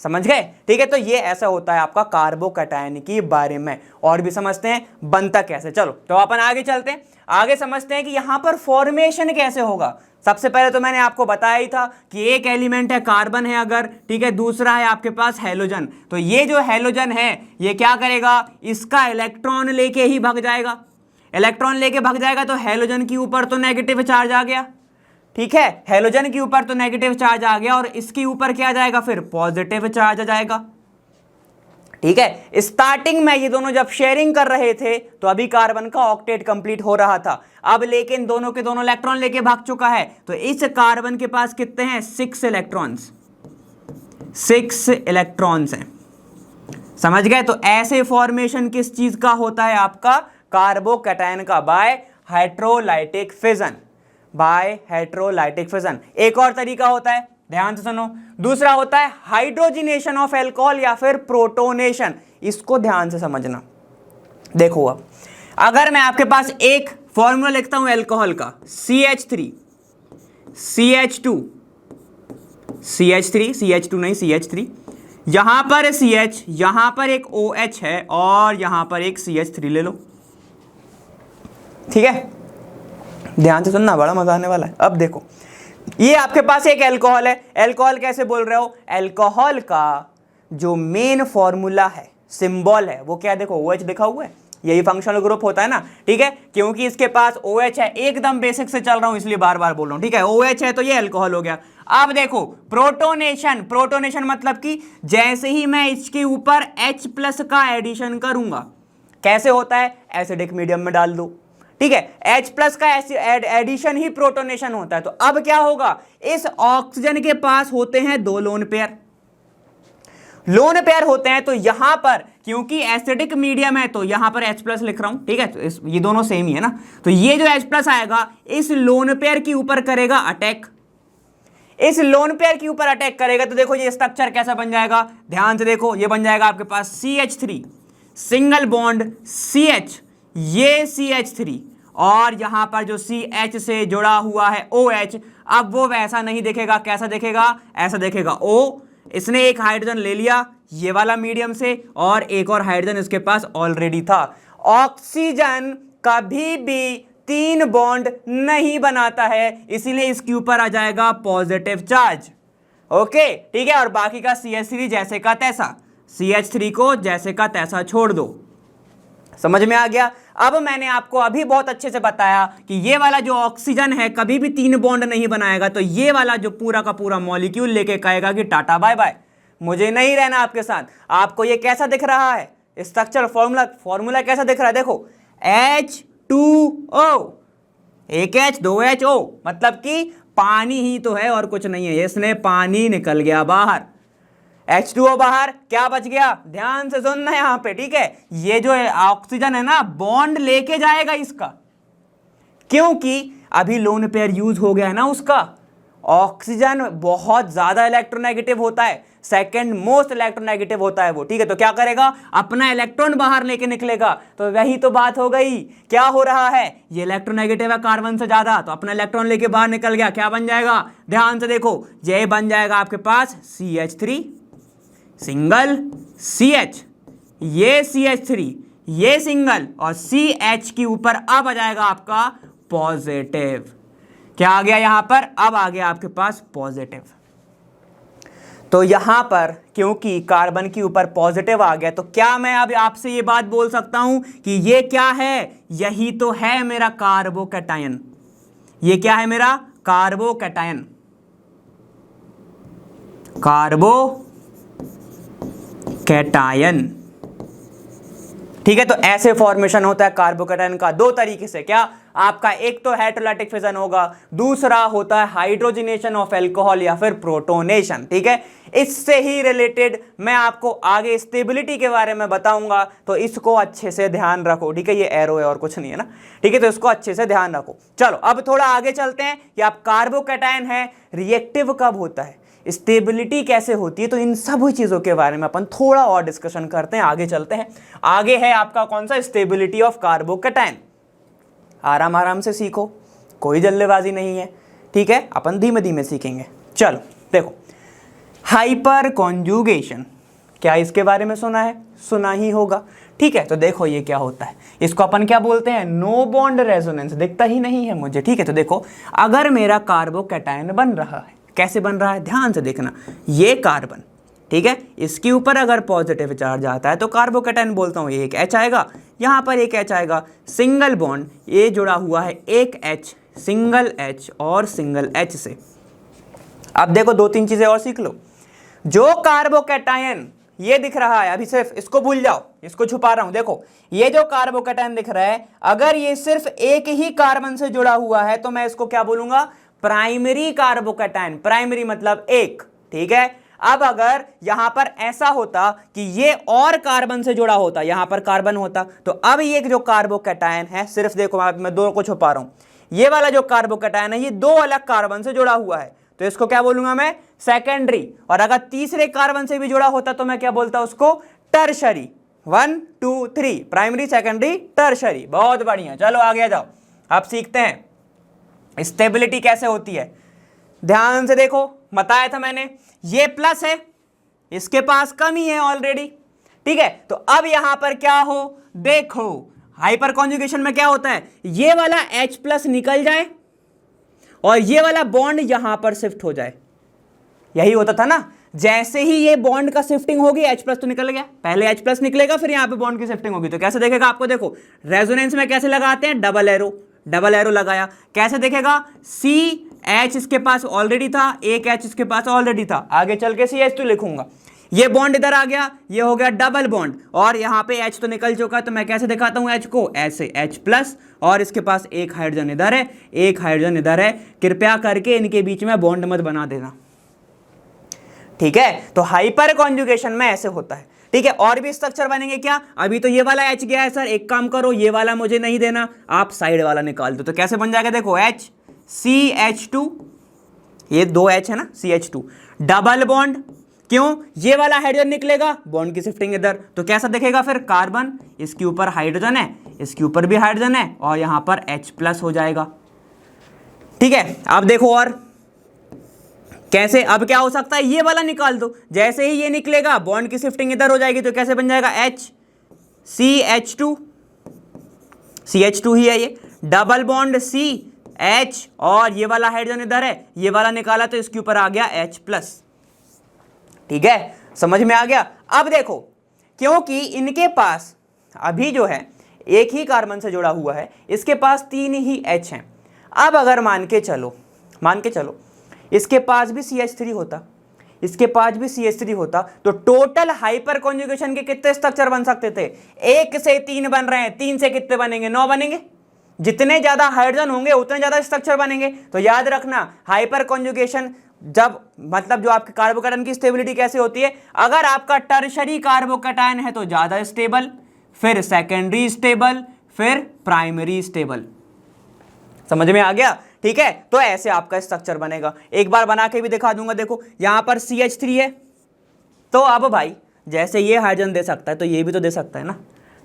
समझ गए, ठीक है। तो ये ऐसा होता है आपका कार्बोकैटायन के बारे में। और भी समझते हैं बनता कैसे, चलो तो अपन आगे चलते हैं, आगे समझते हैं कि यहां पर फॉर्मेशन कैसे होगा। सबसे पहले तो मैंने आपको बताया ही था कि एक एलिमेंट है कार्बन है अगर, ठीक है, दूसरा है आपके पास हैलोजन, तो ये जो हैलोजन है ये क्या करेगा, इसका इलेक्ट्रॉन लेके ही भाग जाएगा, इलेक्ट्रॉन लेके भाग जाएगा, तो हैलोजन के ऊपर तो नेगेटिव चार्ज आ गया, ठीक है, हैलोजन के ऊपर तो नेगेटिव चार्ज आ गया, और इसके ऊपर क्या आ जाएगा, फिर पॉजिटिव चार्ज आ जाएगा, ठीक है। स्टार्टिंग में ये दोनों जब शेयरिंग कर रहे थे तो अभी कार्बन का ऑक्टेट कंप्लीट हो रहा था, अब लेकिन दोनों के दोनों इलेक्ट्रॉन लेके भाग चुका है, तो इस कार्बन के पास कितने हैं, 6 इलेक्ट्रॉन्स, 6 इलेक्ट्रॉन्स हैं, समझ गए। तो ऐसे फॉर्मेशन किस चीज का होता है, आपका कार्बोकैटायन का, by hydrolytic fission, by hydrolytic fission. एक और तरीका होता है, ध्यान से सुनो, दूसरा होता है हाइड्रोजिनेशन ऑफ एल्कोहल या फिर प्रोटोनेशन, इसको ध्यान से समझना। देखो अब अगर मैं आपके पास एक फॉर्मूला लिखता हूं एल्कोहल का, CH3 CH2 CH3 CH2 नहीं CH3, यहां पर CH, यहां पर एक OH है और यहां पर एक CH3 ले लो, ठीक है। ध्यान से सुनना, बड़ा मजा आने वाला है। अब देखो ये आपके पास एक एल्कोहल है, एल्कोहल कैसे बोल रहे हो, एल्कोहल का जो मेन फॉर्मूला है, सिंबल है, वो क्या, देखो OH लिखा हुआ है, यही फंक्शनल ग्रुप होता है ना, ठीक है। क्योंकि इसके पास OH है, एकदम बेसिक से चल रहा हूं इसलिए बार बार बोल रहा हूं, ठीक है। OH है तो ये एल्कोहल हो गया। अब देखो प्रोटोनेशन, प्रोटोनेशन मतलब कि जैसे ही मैं इसके ऊपर H+ का एडिशन करूंगा, कैसे होता है, एसिडिक मीडियम में डाल दो, ठीक है, H+ का एडिशन ही प्रोटोनेशन होता है। तो अब क्या होगा, इस ऑक्सीजन के पास होते हैं 2 लोन पेयर, लोन पेयर होते हैं, तो यहां पर क्योंकि एसिडिक मीडियम है तो यहां पर H+ लिख रहा हूं, ठीक है, ये दोनों सेम ही है ना, तो ये जो H+ आएगा इस लोन पेयर के ऊपर करेगा अटैक, इस लोन पेयर के ऊपर अटैक करेगा, तो देखो ये स्ट्रक्चर कैसा बन जाएगा, ध्यान से देखो, ये बन जाएगा आपके पास CH3 सिंगल बॉन्ड CH, ये CH3 और यहां पर जो CH से जुड़ा हुआ है OH, अब वो वैसा नहीं दिखेगा, कैसा दिखेगा, ऐसा दिखेगा O, इसने एक हाइड्रोजन ले लिया ये वाला मीडियम से और एक और हाइड्रोजन इसके पास ऑलरेडी था। ऑक्सीजन कभी भी 3 बॉन्ड नहीं बनाता है, इसीलिए इसके ऊपर आ जाएगा पॉजिटिव चार्ज, ओके, ठीक है। और बाकी का CH3 जैसे का तैसा, CH3 को जैसे का तैसा छोड़ दो, समझ में आ गया। अब मैंने आपको अभी बहुत अच्छे से बताया कि ये वाला जो ऑक्सीजन है कभी भी 3 बॉन्ड नहीं बनाएगा, तो ये वाला जो पूरा का पूरा मॉलिक्यूल लेके कहेगा कि टाटा बाय बाय, मुझे नहीं रहना आपके साथ। आपको ये कैसा दिख रहा है, स्ट्रक्चर फॉर्मूला कैसा दिख रहा है, देखो H2O, एक H 2 HO, मतलब कि पानी ही तो है और कुछ नहीं है, इसने पानी निकल गया बाहर, H2O बाहर, क्या बच गया, ध्यान से सुनना यहां पे, ठीक है। ये जो ऑक्सीजन है ना बॉन्ड लेके जाएगा इसका, क्योंकि अभी लोन पेयर यूज हो गया है ना उसका। ऑक्सीजन बहुत ज्यादा इलेक्ट्रोनेगेटिव होता है, सेकंड मोस्ट इलेक्ट्रोनेगेटिव होता है वो, ठीक है। तो क्या करेगा, अपना इलेक्ट्रॉन बाहर लेके निकलेगा, तो वही तो बात हो गई, क्या हो रहा है, ये इलेक्ट्रोनेगेटिव है कार्बन से ज्यादा, तो अपना इलेक्ट्रॉन लेके बाहर निकल गया, क्या बन जाएगा, ध्यान से देखो, ये बन जाएगा आपके पास CH3 सिंगल CH, ये CH3, ये सिंगल और CH के ऊपर अब आ जाएगा आपका पॉजिटिव, क्या आ गया यहां पर, अब आ गया आपके पास पॉजिटिव। तो यहां पर क्योंकि कार्बन के ऊपर पॉजिटिव आ गया, तो क्या मैं अब आपसे ये बात बोल सकता हूं कि ये क्या है, यही तो है मेरा कार्बोकैटायन, ये क्या है मेरा कार्बोकैटायन, कार्बोकैटायन, ठीक है। तो ऐसे फॉर्मेशन होता है कार्बोकैटायन का 2 तरीके से, क्या आपका एक तो हाइड्रोलाइटिक फिजन होगा, दूसरा होता है हाइड्रोजिनेशन ऑफ एल्कोहल या फिर प्रोटोनेशन, ठीक है। इससे ही रिलेटेड मैं आपको आगे स्टेबिलिटी के बारे में बताऊंगा, तो इसको अच्छे से ध्यान रखो, ठीक है। ये एरो है और कुछ नहीं है ना, ठीक है, तो इसको अच्छे से ध्यान रखो। चलो अब थोड़ा आगे चलते हैं कि आप कार्बोकैटायन है, रिएक्टिव कब होता है, स्टेबिलिटी कैसे होती है, तो इन सब चीजों के बारे में अपन थोड़ा और डिस्कशन करते हैं, आगे चलते हैं। आगे है आपका कौन सा, स्टेबिलिटी ऑफ कार्बोकैटायन, आराम आराम से सीखो, कोई जल्दबाजी नहीं है, ठीक है, अपन धीमे धीमे सीखेंगे। चलो देखो, हाइपर कॉन्जुगेशन, क्या इसके बारे में सुना है, सुना ही होगा, ठीक है। तो देखो ये क्या होता है, इसको अपन क्या बोलते हैं, नो बॉन्ड रेजोनेंस, दिखता ही नहीं है मुझे, ठीक है। तो देखो अगर मेरा कार्बोकैटायन बन रहा है, कैसे बन रहा है, ध्यान से देखना, ये कार्बन, ठीक है, इसके ऊपर अगर पॉजिटिव चार्ज आता है तो कार्बोकैटायन बोलता हूँ, एक H आएगा, यहाँ पर एक H आएगा, सिंगल बॉन्ड ये जुड़ा हुआ है एक H, सिंगल H और सिंगल H से। अब देखो 2-3 चीजें और सीख लो, जो कार्बोकैटायन ये दिख रहा है, अभी सिर्फ इसको भूल जाओ, इसको छुपा रहा हूं। देखो ये जो कार्बोकैटायन दिख रहा है, अगर ये सिर्फ एक ही कार्बन से जुड़ा हुआ है तो मैं इसको क्या बोलूंगा, प्राइमरी कार्बोकैटायन। प्राइमरी मतलब एक, ठीक है। अब अगर यहां पर ऐसा होता कि ये और कार्बन से जुड़ा होता, यहां पर कार्बन होता, तो अब ये जो कार्बोकैटायन है, सिर्फ देखो मैं दो को छुपा रहा हूं, ये वाला जो कार्बोकैटायन है ये दो अलग कार्बन से जुड़ा हुआ है, तो इसको क्या बोलूंगा मैं, सेकेंडरी। और अगर तीसरे कार्बन से भी जुड़ा होता तो मैं क्या बोलता उसको, टर्शरी। 1 2 3, primary secondary tertiary. बहुत बढ़िया, चलो आगे जाओ। अब सीखते हैं स्टेबिलिटी कैसे होती है। ध्यान से देखो, बताया था मैंने, ये प्लस है, इसके पास कमी है ऑलरेडी, ठीक है। तो अब यहां पर क्या हो, देखो हाइपर कॉन्जुगेशन में क्या होता है, ये वाला H प्लस निकल जाए और ये वाला बॉन्ड यहां पर शिफ्ट हो जाए। यही होता था ना, जैसे ही ये बॉन्ड का शिफ्टिंग होगी, H प्लस तो निकल गया, पहले H प्लस निकलेगा, फिर यहां पे बॉन्ड की शिफ्टिंग होगी। तो कैसे देखेगा आपको, देखो रेजोनेंस में कैसे लगाते हैं, डबल एरो, डबल एरो लगाया, कैसे देखेगा, CH इसके पास ऑलरेडी था, एक H इसके पास ऑलरेडी था, आगे चल के CH2 लिखूंगा, ये बॉन्ड इधर आ गया, ये हो गया डबल बॉन्ड, और यहां पे H तो निकल चुका है, तो मैं कैसे दिखाता हूं H को, ऐसे H प्लस, और इसके पास एक हाइड्रोजन इधर है, एक हाइड्रोजन इधर है। कृपया करके इनके बीच में बॉन्ड मत बना देना, ठीक है। तो हाइपर कॉन्जुगेशन में ऐसे होता है, ठीक है। और भी स्ट्रक्चर बनेंगे क्या, अभी तो ये वाला H गया है सर, एक काम करो, ये वाला मुझे नहीं देना, आप साइड वाला निकाल दो। तो कैसे बन जाएगा, देखो H CH2, ये दो H है ना, CH2 डबल बॉन्ड, क्यों, ये वाला हाइड्रोजन निकलेगा, बॉन्ड की शिफ्टिंग इधर, तो कैसा दिखेगा फिर, कार्बन, इसके ऊपर हाइड्रोजन है, इसके ऊपर भी हाइड्रोजन है, और यहां पर H प्लस हो जाएगा, ठीक है। अब देखो और कैसे, अब क्या हो सकता है, ये वाला निकाल दो, जैसे ही ये निकलेगा बॉन्ड की शिफ्टिंग इधर हो जाएगी, तो कैसे बन जाएगा, H CH2, CH2 ही है ये, डबल बॉन्ड C H, और ये वाला हाइड्रोजन इधर है, ये वाला निकाला तो इसके ऊपर आ गया H प्लस, ठीक है, समझ में आ गया। अब देखो, क्योंकि इनके पास अभी जो है एक ही कार्बन से जुड़ा हुआ है, इसके पास 3 ही H हैं। अब अगर मान के चलो इसके पास भी CH3 होता, इसके पास भी CH3 होता, तो टोटल हाइपर कॉन्जुगेशन के कितने स्ट्रक्चर बन सकते थे, 1 से 3 बन रहे हैं, 3 से कितने बनेंगे, 9 बनेंगे। जितने ज्यादा हाइड्रोजन होंगे उतने ज्यादा स्ट्रक्चर बनेंगे। तो याद रखना, हाइपर कॉन्जुगेशन जब, मतलब जो आपके कार्बोकैटायन की स्टेबिलिटी कैसे होती है, अगर आपका टर्शरी कार्बोकैटायन है तो ज्यादा स्टेबल, फिर सेकेंडरी स्टेबल, फिर प्राइमरी स्टेबल। समझ में आ गया, ठीक है। तो ऐसे आपका स्ट्रक्चर बनेगा, एक बार बना के भी दिखा दूंगा। देखो यहां पर CH3 है, तो अब भाई जैसे ये हाइड्रोजन दे सकता है तो ये भी तो दे सकता है ना,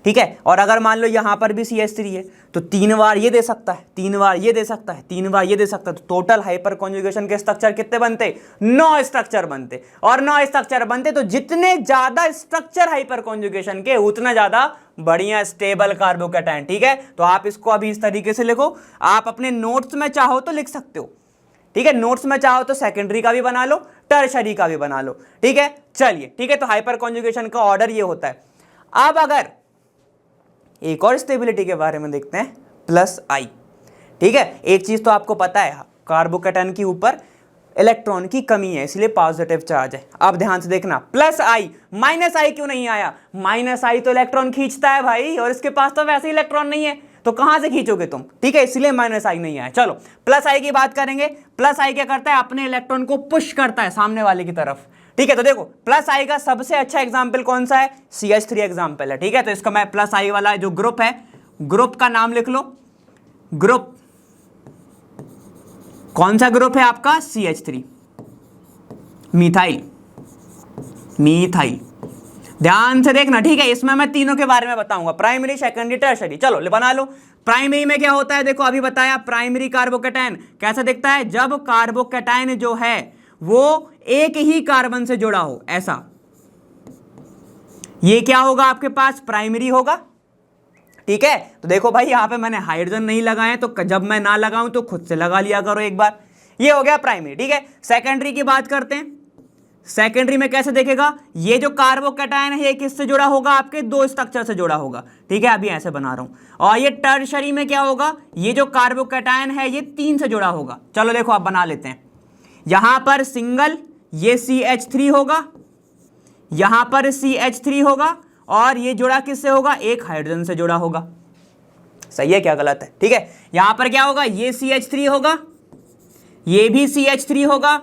ठीक है। और अगर मान लो यहां पर भी CH3 है, तो 3 बार ये दे सकता है, 3 बार ये दे सकता है, 3 बार ये दे सकता है। तो टोटल हाइपर कॉन्जुगेशन के स्ट्रक्चर कितने बनते, 9 स्ट्रक्चर बनते। और 9 स्ट्रक्चर बनते तो जितने ज्यादा स्ट्रक्चर हाइपर कॉन्जुगेशन के, उतना ज्यादा बढ़िया स्टेबल कार्बोकैटायन, ठीक है। तो आप इसको अभी इस तरीके से लिखो, आप अपने नोट्स में चाहो तो लिख सकते हो, ठीक है। नोट्स में चाहो तो सेकेंडरी का भी बना लो, टर्शरी का भी बना लो, ठीक है। चलिए, ठीक है। तो हाइपर कॉन्जुगेशन का ऑर्डर ये होता है। अब अगर एक और स्टेबिलिटी के बारे में देखते हैं, +I, ठीक है। एक चीज तो आपको पता है, कार्बोकैटायन के ऊपर इलेक्ट्रॉन की कमी है, इसलिए पॉजिटिव चार्ज है। अब ध्यान से देखना, +I, -I क्यों नहीं आया, -I तो इलेक्ट्रॉन खींचता है भाई, और इसके पास तो वैसे इलेक्ट्रॉन नहीं है, तो कहां से खींचोगे तुम, ठीक है, इसलिए -I नहीं आया। चलो +I की बात करेंगे। +I क्या करता है, अपने इलेक्ट्रॉन को पुश करता है सामने वाले की तरफ, ठीक है। तो देखो +I का सबसे अच्छा एग्जाम्पल कौन सा है, CH3 एग्जाम्पल है, ठीक है। तो इसका मैं +I वाला जो ग्रुप है, ग्रुप का नाम लिख लो। ग्रुप कौन सा ग्रुप है आपका, CH3, मिथाइल, मिथाइल। ध्यान से देखना, ठीक है। इसमें मैं तीनों के बारे में बताऊंगा, प्राइमरी, सेकेंडरी, टर्शरी। चलो बना लो। प्राइमरी में क्या होता है, देखो अभी बताया, प्राइमरी कार्बोकैटायन कैसा दिखता है, जब कार्बोकैटायन जो है वो एक ही कार्बन से जुड़ा हो, ऐसा, ये क्या होगा आपके पास, प्राइमरी होगा, ठीक है। तो देखो भाई यहां पे मैंने हाइड्रोजन नहीं लगाए, तो जब मैं ना लगाऊं तो खुद से लगा लिया करो एक बार, ये हो गया प्राइमरी, ठीक है। सेकेंडरी की बात करते हैं। सेकेंडरी में कैसे देखेगा, ये जो कार्बोकैटायन है ये किससे जुड़ा होगा, आपके 2 स्ट्रक्चर से जुड़ा होगा, ठीक है, अभी ऐसे बना रहा हूं। और ये टर्शरी में क्या होगा, ये जो कार्बोकैटायन है ये 3 से जुड़ा होगा। चलो देखो आप बना लेते हैं, यहां पर सिंगल, ये CH3 होगा, यहां पर CH3 होगा और ये जुड़ा किससे होगा, एक हाइड्रोजन से जुड़ा होगा। सही है क्या गलत है? ठीक है, यहां पर क्या होगा, ये CH3 होगा, ये भी CH3 होगा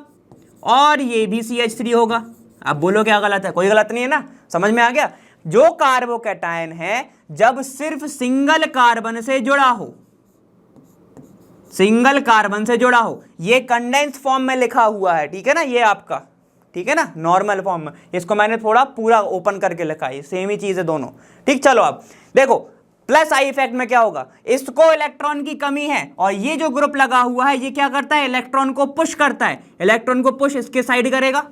और ये भी CH3 होगा। अब बोलो क्या गलत है? कोई गलत नहीं है ना, समझ में आ गया। जो कार्बोकैटायन है जब सिर्फ सिंगल कार्बन से जुड़ा हो, सिंगल कार्बन से जुड़ा हो, ये कंडेंस्ड फॉर्म में लिखा हुआ है, ठीक है ना, ये आपका, ठीक है ना, नॉर्मल फॉर्म में, इसको मैंने थोड़ा पूरा ओपन करके लिखा है, सेम ही चीज है दोनों। ठीक, चलो अब देखो प्लस आई इफेक्ट में क्या होगा, इसको इलेक्ट्रॉन की कमी है और ये जो ग्रुप लगा हुआ है ये क्या करता है, इलेक्ट्रॉन को पुश करता है, इलेक्ट्रॉन को पुश इसके साइड करेगा,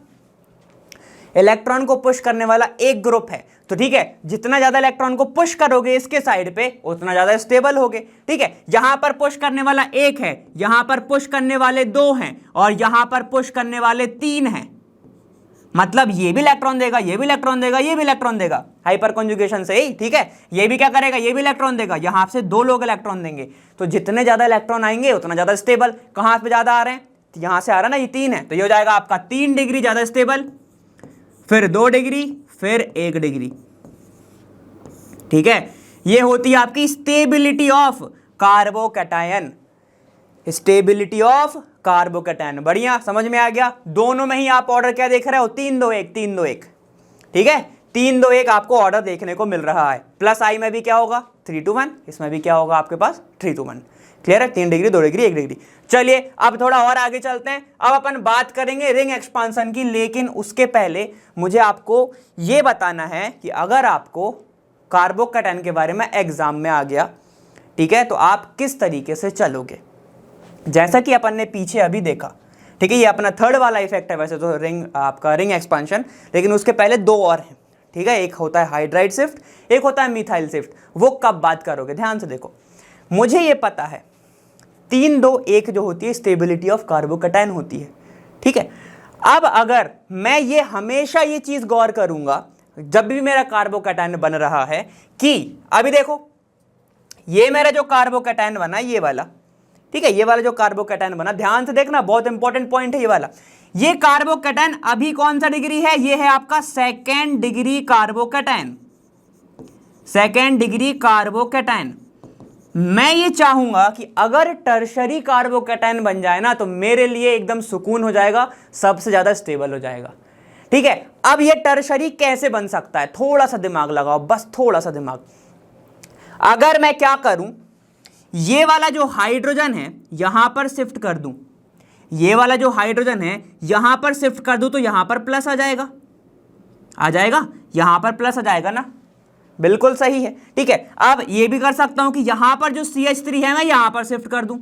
इलेक्ट्रॉन को पुश करने वाला एक ग्रुप है, तो ठीक है, जितना ज्यादा इलेक्ट्रॉन को पुश करोगे इसके साइड पे उतना ज्यादा स्टेबल होगे। ठीक है, यहां पर पुश करने वाला एक है, यहां पर पुश करने वाले दो हैं और यहां पर पुश करने वाले तीन हैं, मतलब ये भी इलेक्ट्रॉन देगा, ये भी इलेक्ट्रॉन देगा, ये भी इलेक्ट्रॉन देगा, हाइपर कॉन्जुगेशन से ही। ठीक है, ये भी क्या करेगा, ये भी इलेक्ट्रॉन देगा, यहां से दो लोग इलेक्ट्रॉन देंगे, तो जितने ज्यादा इलेक्ट्रॉन आएंगे उतना ज्यादा स्टेबल। कहां पे ज्यादा आ रहे हैं, यहां से आ रहा है ना, ये 3 है, तो ये हो जाएगा आपका 3 डिग्री ज्यादा स्टेबल, फिर 2 डिग्री, फिर 1 डिग्री। ठीक है, ये होती है आपकी stability of carbocation, stability of carbocation. बढ़िया, समझ में आ गया। दोनों में ही आप ऑर्डर क्या देख रहे हो, 3 2 1 3 2 1। ठीक है, 3 2 1 आपको ऑर्डर देखने को मिल रहा है। प्लस आई में भी क्या होगा, 3 2 1, इसमें भी क्या होगा आपके पास 3 2 1। क्लियर है, 3 डिग्री 2 डिग्री 1 डिग्री। चलिए अब थोड़ा और आगे चलते हैं, अब अपन बात करेंगे रिंग एक्सपांसन की, लेकिन उसके पहले मुझे आपको यह बताना है कि अगर आपको कार्बोकैटायन के बारे में एग्जाम में आ गया, ठीक है, तो आप किस तरीके से चलोगे। जैसा कि अपन ने पीछे अभी देखा, ठीक है, ये अपना थर्ड वाला इफेक्ट है वैसे तो रिंग, आपका रिंग एक्सपांशन, लेकिन उसके पहले 2 और हैं। ठीक है, एक होता है हाइड्राइड शिफ्ट, एक होता है मिथाइल शिफ्ट। वो कब बात करोगे, ध्यान से देखो। मुझे ये पता है 3 2 1 जो होती है स्टेबिलिटी ऑफ कार्बोकैटायन होती है। ठीक है, अब अगर मैं ये हमेशा ये चीज गौर करूंगा जब भी मेरा कार्बोकैटायन बन रहा है कि अभी देखो ये मेरा जो कार्बोकैटायन बना ये वाला, ठीक है, ये वाला जो कार्बोकैटायन बना, ध्यान से देखना, बहुत इंपॉर्टेंट पॉइंट है ये वाला। ये कार्बोकैटायन अभी कौन सा डिग्री है, ये है आपका 2nd degree carbocation, 2nd degree carbocation. मैं ये चाहूंगा कि अगर टर्शरी कार्बोकैटायन बन जाए ना तो मेरे लिए एकदम सुकून हो जाएगा, सबसे ज्यादा स्टेबल हो जाएगा। ठीक है, अब ये टर्शरी कैसे बन सकता है, थोड़ा सा दिमाग लगाओ, बस थोड़ा सा दिमाग। अगर मैं क्या करूं, ये वाला जो हाइड्रोजन है यहां पर शिफ्ट कर दूं, ये वाला जो हाइड्रोजन है यहां पर शिफ्ट कर दूं, तो यहां पर प्लस आ जाएगा, आ जाएगा, यहां पर प्लस आ जाएगा ना, बिल्कुल सही है। ठीक है, अब ये भी कर सकता हूं कि यहां पर जो CH3 है मैं यहां पर शिफ्ट कर दूं,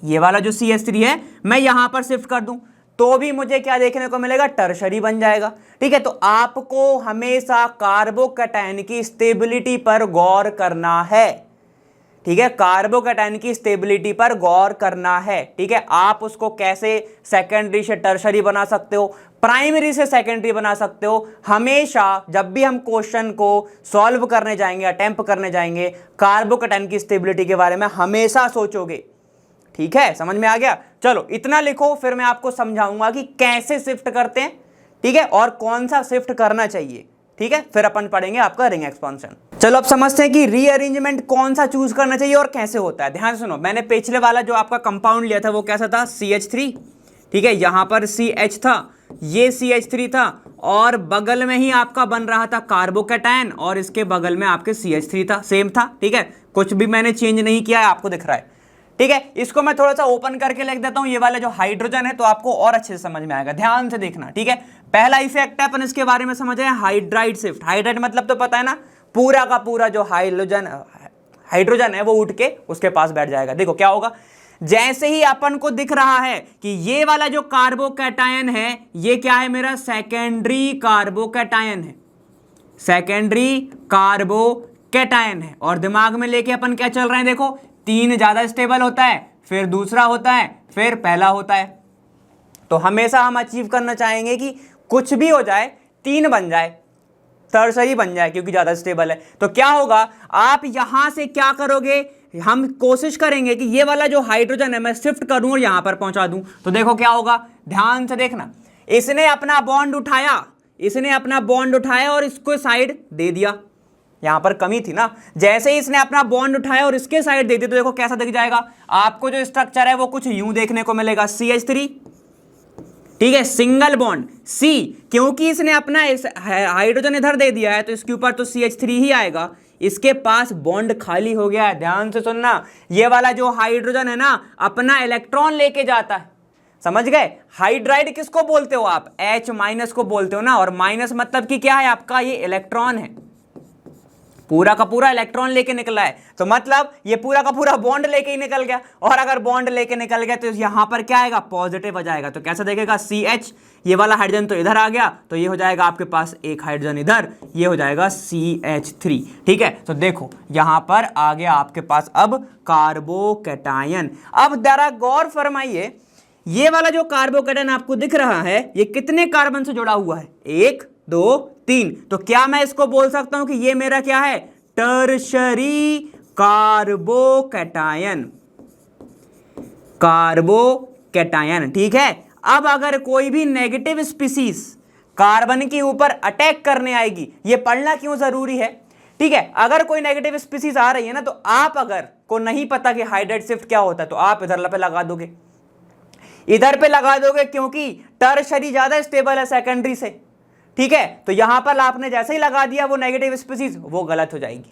ये वाला जो CH3 है मैं यहां पर शिफ्ट कर दूं, तो भी मुझे क्या देखने को मिलेगा, टर्शरी बन जाएगा। ठीक है, तो आपको हमेशा कार्बोकैटायन की स्टेबिलिटी पर गौर करना है। ठीक है, कार्बोकैटायन की स्टेबिलिटी पर गौर करना है। ठीक है, आप उसको कैसे सेकेंडरी से टर्शरी बना सकते हो, प्राइमरी से सेकेंडरी बना सकते हो। हमेशा जब भी हम क्वेश्चन को सॉल्व करने जाएंगे, अटेम्प्ट करने जाएंगे, कार्बोकैटायन की स्टेबिलिटी के बारे में हमेशा सोचोगे। ठीक है, समझ में आ गया। चलो इतना लिखो, फिर मैं आपको समझाऊंगा कि कैसे शिफ्ट करते हैं, ठीक है, और कौन सा शिफ्ट करना चाहिए। ठीक है, फिर अपन पढ़ेंगे आपका रिंग एक्सपांशन। चलो अब समझते हैं कि रीअरेंजमेंट कौन सा चूज करना चाहिए और कैसे होता है। ध्यान सुनो, मैंने पिछले वाला जो आपका कंपाउंड लिया था वो कैसा था, CH3। ठीक है, यहां पर CH था, ये CH3 था और बगल में ही आपका बन रहा था कार्बोकैटायन और इसके बगल में आपके CH3 था, सेम था। ठीक है, कुछ भी मैंने चेंज नहीं किया है, आपको दिख रहा है। ठीक है, इसको मैं थोड़ा सा ओपन करके लिख देता हूं, ये वाला जो हाइड्रोजन है, तो आपको और अच्छे से समझ में आएगा, ध्यान से देखना। ठीक है, पहला इफेक्ट है अपन इसके बारे में समझ रहे हैं, हाइड्राइड शिफ्ट। हाइड्राइड मतलब तो पता है ना, पूरा का पूरा जो हाइड्रोजन है वो उठ के उसके पास बैठ जाएगा। देखो क्या होगा, जैसे ही अपन को दिख रहा है कि ये वाला जो कार्बोकैटायन है ये क्या है, मेरा सेकेंडरी कार्बोकैटायन है, सेकेंडरी कार्बोकैटायन है, और दिमाग में लेके अपन क्या चल रहे हैं, देखो 3 ज्यादा स्टेबल होता है, फिर दूसरा होता है, फिर पहला होता है। तो हमेशा हम अचीव करना चाहेंगे कि कुछ भी हो जाए 3 बन जाए, टर्शरी बन जाए, क्योंकि ज्यादा स्टेबल है। तो क्या होगा, आप यहां से क्या करोगे, हम कोशिश करेंगे कि ये वाला जो हाइड्रोजन है मैं शिफ्ट करूं और यहां पर पहुंचा दूं। तो देखो क्या होगा, ध्यान से देखना, इसने अपना बॉन्ड उठाया, इसने अपना बॉन्ड उठाया और इसको साइड दे दिया, यहां पर कमी थी ना, जैसे ही इसने अपना बॉन्ड उठाया और इसके साइड दे दी तो देखो कैसा दिख जाएगा, आपको जो स्ट्रक्चर है वो कुछ यूं देखने को मिलेगा, CH3, ठीक है, सिंगल बॉन्ड C, क्योंकि इसने अपना हाइड्रोजन इधर दे दिया है तो इसके ऊपर तो CH3 ही आएगा, इसके पास बॉन्ड खाली हो गया है। ध्यान से सुनना, ये वाला जो हाइड्रोजन है ना अपना इलेक्ट्रॉन लेके जाता है, समझ गए। हाइड्राइड किसको बोलते हो आप, H- को बोलते हो ना, और माइनस मतलब कि क्या है आपका, ये इलेक्ट्रॉन है, पूरा का पूरा इलेक्ट्रॉन लेके निकला है, तो मतलब ये पूरा का पूरा बॉन्ड लेके ही निकल गया, और अगर बॉन्ड लेके निकल गया तो यहां पर क्या आएगा, पॉजिटिव आ जाएगा। तो कैसा देखेगा, CH, ये वाला हाइड्रोजन तो इधर आ गया, तो ये हो जाएगा आपके पास एक हाइड्रोजन इधर, ये हो जाएगा CH3, ठीक है। तो देखो यहां पर आ गया आपके पास अब कार्बोकैटायन। अब जरा गौर फरमाइए, ये वाला जो कार्बोकैटायन आपको दिख रहा है ये कितने कार्बन से जुड़ा हुआ है, 1 2 3, तो क्या मैं इसको बोल सकता हूं कि ये मेरा क्या है, टर्शरी कार्बोकैटायन, कार्बोकैटायन, ठीक है। अब अगर कोई भी नेगेटिव स्पीसीज कार्बन के ऊपर अटैक करने आएगी, ये पढ़ना क्यों जरूरी है, ठीक है। अगर कोई नेगेटिव स्पीसीज आ रही है ना, तो आप अगर को नहीं पता कि हाइड्राइड शिफ्ट क्या होता है तो आप इधर पे लगा दोगे, इधर पे लगा दोगे, क्योंकि टर्शरी ज्यादा स्टेबल है सेकेंडरी से, ठीक है। तो यहां पर आपने जैसे ही लगा दिया वो नेगेटिव स्पीसीज, वो गलत हो जाएगी,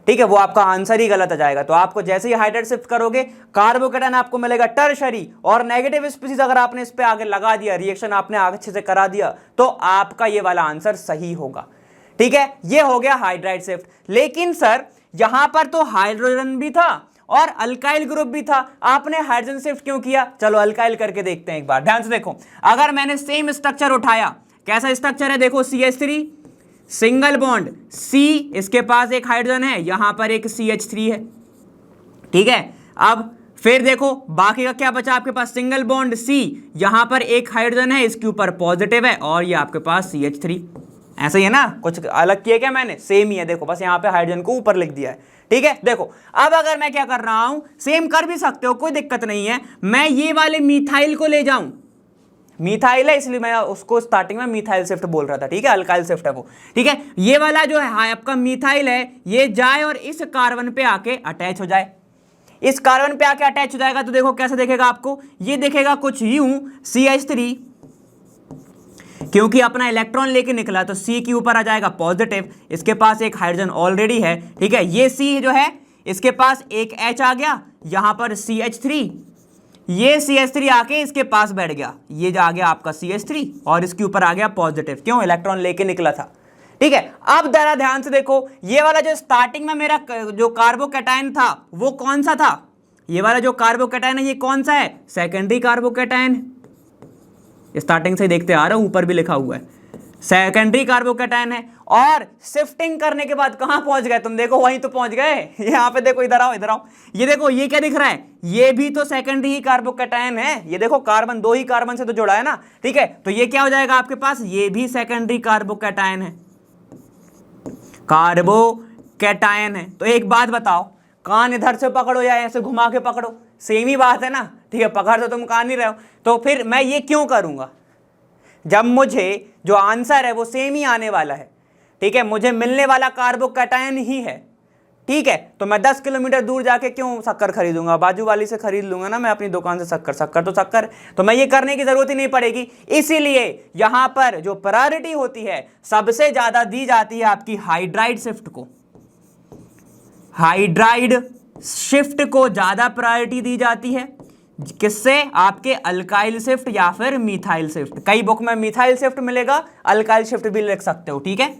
ठीक है, वो आपका आंसर ही गलत आ जाएगा। तो आपको जैसे ही हाइड्राइड शिफ्ट करोगे कार्बोकैटायन आपको मिलेगा टर्शरी, और नेगेटिव स्पीसीज अगर आपने इस पे आगे लगा दिया, रिएक्शन आपने अच्छे से करा दिया, तो आपका ये वाला आंसर सही होगा, ठीक है। ये हो गया हाइड्राइड शिफ्ट। लेकिन सर यहां पर तो हाइड्रोजन भी था और अल्काइल ग्रुप भी था, आपने हाइड्रोजन शिफ्ट क्यों किया, चलो अल्काइल करके देखते हैं एक बार। ध्यान से देखो, अगर मैंने सेम स्ट्रक्चर उठाया, कैसा स्ट्रक्चर है देखो, CH3 सिंगल बॉन्ड C, इसके पास एक हाइड्रोजन है, यहां पर एक CH3 है, ठीक है। अब फिर देखो बाकी का क्या बचा आपके पास, सिंगल बॉन्ड C, यहां पर एक हाइड्रोजन है, इसके ऊपर पॉजिटिव है, और ये आपके पास CH3, ऐसा ही है ना, कुछ अलग किया क्या मैंने, सेम ही है, देखो बस यहां पे हाइड्रोजन को ऊपर लिख दिया है, ठीक है। देखो अब अगर मैं क्या कर रहा हूं, सेम कर भी सकते हो, कोई दिक्कत नहीं है, मैं ये वाले मिथाइल को ले जाऊं, मिथाइल है इसलिए मैं उसको स्टार्टिंग में मिथाइल शिफ्ट बोल रहा था, ठीक है, अल्काइल शिफ्ट है वो, ठीक है। ये वाला जो है आपका मिथाइल है, ये जाए और इस कार्बन पे आके अटैच हो जाए, इस कार्बन पे आके अटैच हो जाएगा, तो देखो कैसा देखेगा आपको, ये देखेगा कुछ यूं, CH3, क्योंकि अपना इलेक्ट्रॉन लेके निकला तो C के ऊपर आ जाएगा पॉजिटिव, इसके पास एक हाइड्रोजन ऑलरेडी है, ठीक है। ये C जो है इसके पास एक H आ गया, यहां पर CH3, ये CH3 आके इसके पास बैठ गया, ये आ गया आपका CH3, और इसके ऊपर आ गया पॉजिटिव, क्यों, इलेक्ट्रॉन लेके निकला था, ठीक है। अब जरा ध्यान से देखो, ये वाला जो स्टार्टिंग में मेरा जो कार्बोकैटायन था वो कौन सा था, ये वाला जो कार्बोकैटायन है ये कौन सा है, सेकेंडरी कार्बोकैटायन, स्टार्टिंग से देखते आ रहा हूं, ऊपर भी लिखा हुआ है सेकेंडरी कार्बोकैटायन है, और शिफ्टिंग करने के बाद कहां पहुंच गए तुम, देखो वहीं तो पहुंच गए, यहां पे देखो, इधर आओ इधर आओ, ये देखो ये क्या दिख रहा है, ये भी तो सेकेंडरी ही कार्बोकैटायन है, ये देखो कार्बन, 2 ही कार्बन से तो जुड़ा है ना, ठीक है। तो ये क्या हो जाएगा आपके पास, ये भी सेकेंडरी कार्बोकैटायन है, कार्बोकैटायन है। तो एक बात बताओ, कान इधर से पकड़ो या ऐसे घुमा के पकड़ो, सेम ही बात है ना, ठीक है, पकड़ तो तुम कान ही रहे हो, तो फिर मैं ये क्यों करूंगा, जब मुझे जो आंसर है वो सेम ही आने वाला है, ठीक है, मुझे मिलने वाला कार्बोकैटायन ही है, ठीक है। तो मैं 10 किलोमीटर दूर जाके क्यों शक्कर खरीदूंगा, बाजू वाली से खरीद लूंगा ना मैं अपनी दुकान से शक्कर, शक्कर तो शक्कर, तो मैं ये करने की जरूरत ही नहीं पड़ेगी। इसीलिए यहां पर जो प्रायोरिटी होती है सबसे ज्यादा दी जाती है आपकी हाइड्राइड शिफ्ट को, हाइड्राइड शिफ्ट को ज्यादा प्रायोरिटी दी जाती है, किससे, आपके अल्काइल शिफ्ट या फिर मिथाइल शिफ्ट। कई बुक में मिथाइल शिफ्ट मिलेगा, अल्काइल शिफ्ट भी लिख सकते हो, ठीक है,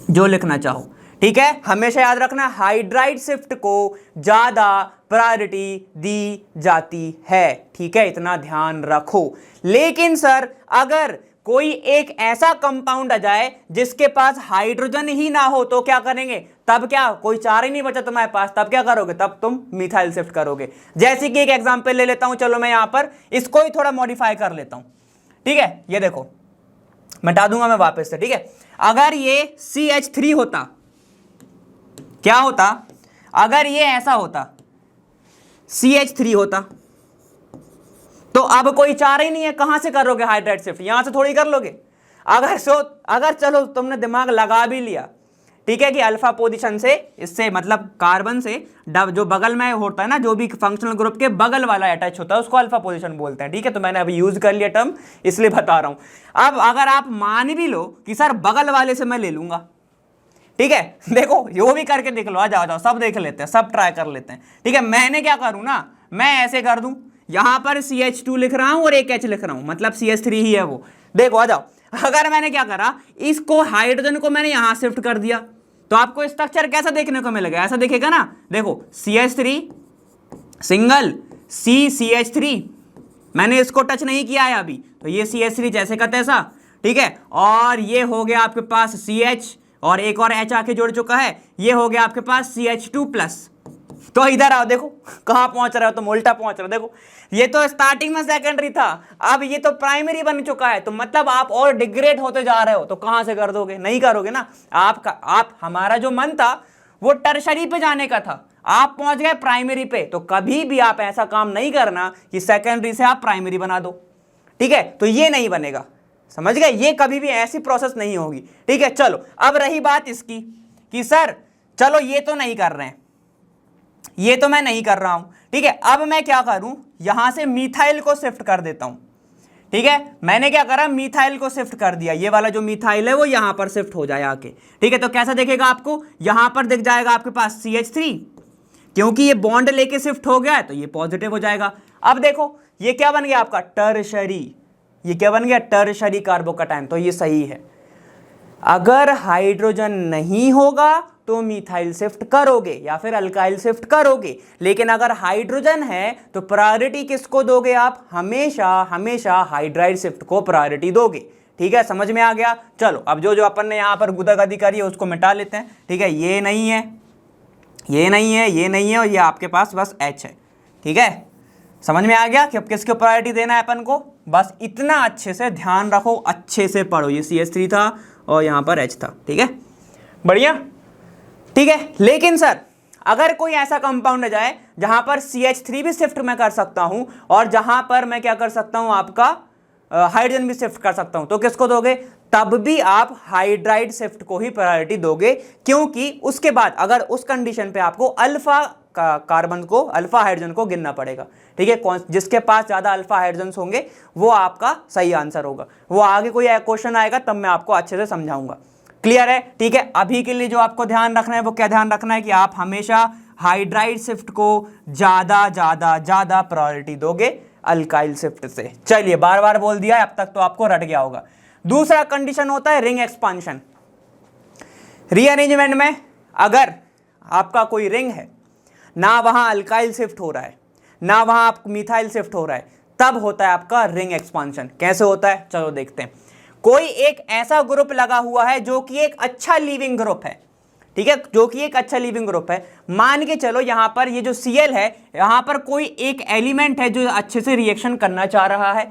जो लिखना चाहो, ठीक है। हमेशा याद रखना हाइड्राइड शिफ्ट को ज्यादा प्रायोरिटी दी जाती है, ठीक है, इतना ध्यान रखो। लेकिन सर अगर कोई एक ऐसा कंपाउंड आ जाए जिसके पास हाइड्रोजन ही ना हो तो क्या करेंगे, तब क्या, कोई चार ही नहीं बचा तुम्हारे पास, तब क्या करोगे, तब तुम मिथाइल शिफ्ट करोगे। जैसे कि एक एग्जांपल ले लेता हूं, चलो मैं यहां पर इसको ही थोड़ा मॉडिफाई कर लेता हूं, ठीक है। ये देखो मिटा दूंगा मैं वापस से, ठीक है। अगर ये CH3 होता, क्या होता, अगर ये ऐसा होता CH3 होता, तो अब कोई चारा ही नहीं है, कहां से करोगे हाइड्राइड शिफ्ट, यहां से थोड़ी कर लोगे। अगर चलो तुमने दिमाग लगा भी लिया, ठीक है, कि अल्फा पोजीशन से, इससे मतलब कार्बन से जो बगल में होता है ना, जो भी फंक्शनल ग्रुप के बगल वाला अटैच होता है उसको अल्फा पोजीशन बोलते हैं, ठीक है। तो मैंने अभी यूज कर लिया टर्म, इसलिए बता रहा हूं। अब अगर आप मान भी लो कि सर बगल वाले से मैं ले लूंगा, ठीक है, देखो वो भी करके देख लो, आ जाओ सब देख लेते हैं, सब ट्राई कर लेते हैं, ठीक है। मैंने क्या करूं ना, मैं ऐसे कर दूं, यहां पर CH2 लिख रहा हूं और एक H लिख रहा हूं, मतलब CH3 ही है वो। देखो आ जाओ, अगर मैंने क्या करा, इसको हाइड्रोजन को मैंने यहां शिफ्ट कर दिया, तो आपको स्ट्रक्चर कैसा देखने को मिलेगा, ऐसा दिखेगा ना। देखो CH3 सिंगल, CH3, मैंने इसको टच नहीं किया है अभी, तो ये CH3 जैसे का तैसा, ठीक है। और ये हो गया आपके पास CH, और एक और H आके जुड़ चुका है, ये हो गया आपके पास CH2+। तो इधर आओ, देखो कहां पहुंच रहे हो, तुम उल्टा पहुंच रहे हो। देखो ये तो स्टार्टिंग में सेकेंडरी था, अब ये तो प्राइमरी बन चुका है, तो मतलब आप और डिग्रेड होते जा रहे हो, तो कहां से कर दोगे, नहीं करोगे ना। आप हमारा जो मन था वो टर्शरी पे जाने का था, आप पहुंच गए प्राइमरी पे, तो कभी भी आप ऐसा काम नहीं करना कि सेकेंडरी से आप प्राइमरी बना दो, ठीक है। तो ये नहीं बनेगा, समझ गए, ये कभी भी ऐसी प्रोसेस नहीं होगी, ठीक है। चलो अब रही बात इसकी कि सर चलो ये तो नहीं कर रहे हैं, ये तो मैं नहीं कर रहा हूं, ठीक है। अब मैं क्या करूं, यहां से मिथाइल को शिफ्ट कर देता हूं, ठीक है। मैंने क्या करा, मिथाइल को शिफ्ट कर दिया, ये वाला जो मिथाइल है वो यहां पर शिफ्ट हो जाए आके, ठीक है। तो कैसा दिखेगा आपको, यहां पर दिख जाएगा आपके पास CH3, क्योंकि ये बॉन्ड लेके शिफ्ट हो गया है तो ये पॉजिटिव हो जाएगा। अब देखो ये क्या बन गया आपका, टर्शरी, ये क्या बन गया, टर्शरी कार्बोकैटायन। तो ये सही है, अगर हाइड्रोजन नहीं होगा तो मिथाइल शिफ्ट करोगे या फिर अल्काइल शिफ्ट करोगे, लेकिन अगर हाइड्रोजन है तो प्रायोरिटी किसको दोगे आप, हमेशा हमेशा हाइड्राइड शिफ्ट को प्रायोरिटी दोगे, ठीक है। समझ में आ गया। चलो अब जो जो अपन ने यहां पर गुदागदी करी है उसको मिटा लेते हैं, ठीक है। ये नहीं है, ये नहीं है, ये नहीं है, और ये आपके पास बस H है, ठीक है। समझ में आ गया कि अब किसको प्रायोरिटी देना है अपन को, बस इतना अच्छे से ध्यान रखो, अच्छे से पढ़ो। ये CH3 था और यहाँ पर H था, ठीक है, बढ़िया, ठीक है। लेकिन सर अगर कोई ऐसा कंपाउंड आ जाए जहां पर CH3 भी शिफ्ट मैं कर सकता हूं और जहां पर मैं क्या कर सकता हूं, आपका हाइड्रोजन भी शिफ्ट कर सकता हूं, तो किसको दोगे, तब भी आप हाइड्राइड शिफ्ट को ही प्रायोरिटी दोगे, क्योंकि उसके बाद अगर उस कंडीशन पे आपको अल्फा कार्बन को, अल्फा हाइड्रोजन को गिनना पड़ेगा, ठीक है। जिसके पास ज्यादा अल्फा हाइड्रोजन होंगे वो आपका सही आंसर होगा। वो आगे कोई क्वेश्चन आएगा तब मैं आपको अच्छे से समझाऊंगा, क्लियर है, ठीक है। अभी के लिए जो आपको ध्यान रखना है वो क्या ध्यान रखना है कि आप हमेशा हाइड्राइड शिफ्ट को ज्यादा ज्यादा ज्यादा प्रायोरिटी दोगे अल्काइल शिफ्ट से। चलिए बार बार बोल दिया, अब तक तो आपको रट गया होगा। दूसरा कंडीशन होता है रिंग एक्सपांशन। रीअरेंजमेंट में अगर आपका कोई रिंग है, ना वहां अल्काइल शिफ्ट हो रहा है ना वहां मिथाइल शिफ्ट हो रहा है, तब होता है आपका रिंग एक्सपांशन। कैसे होता है चलो देखते हैं। कोई एक ऐसा ग्रुप लगा हुआ है जो कि एक अच्छा लीविंग ग्रुप है, ठीक है, जो कि एक अच्छा लीविंग ग्रुप है। मान के चलो यहां पर ये जो Cl है, यहां पर कोई एक एलिमेंट है जो अच्छे से रिएक्शन करना चाह रहा है।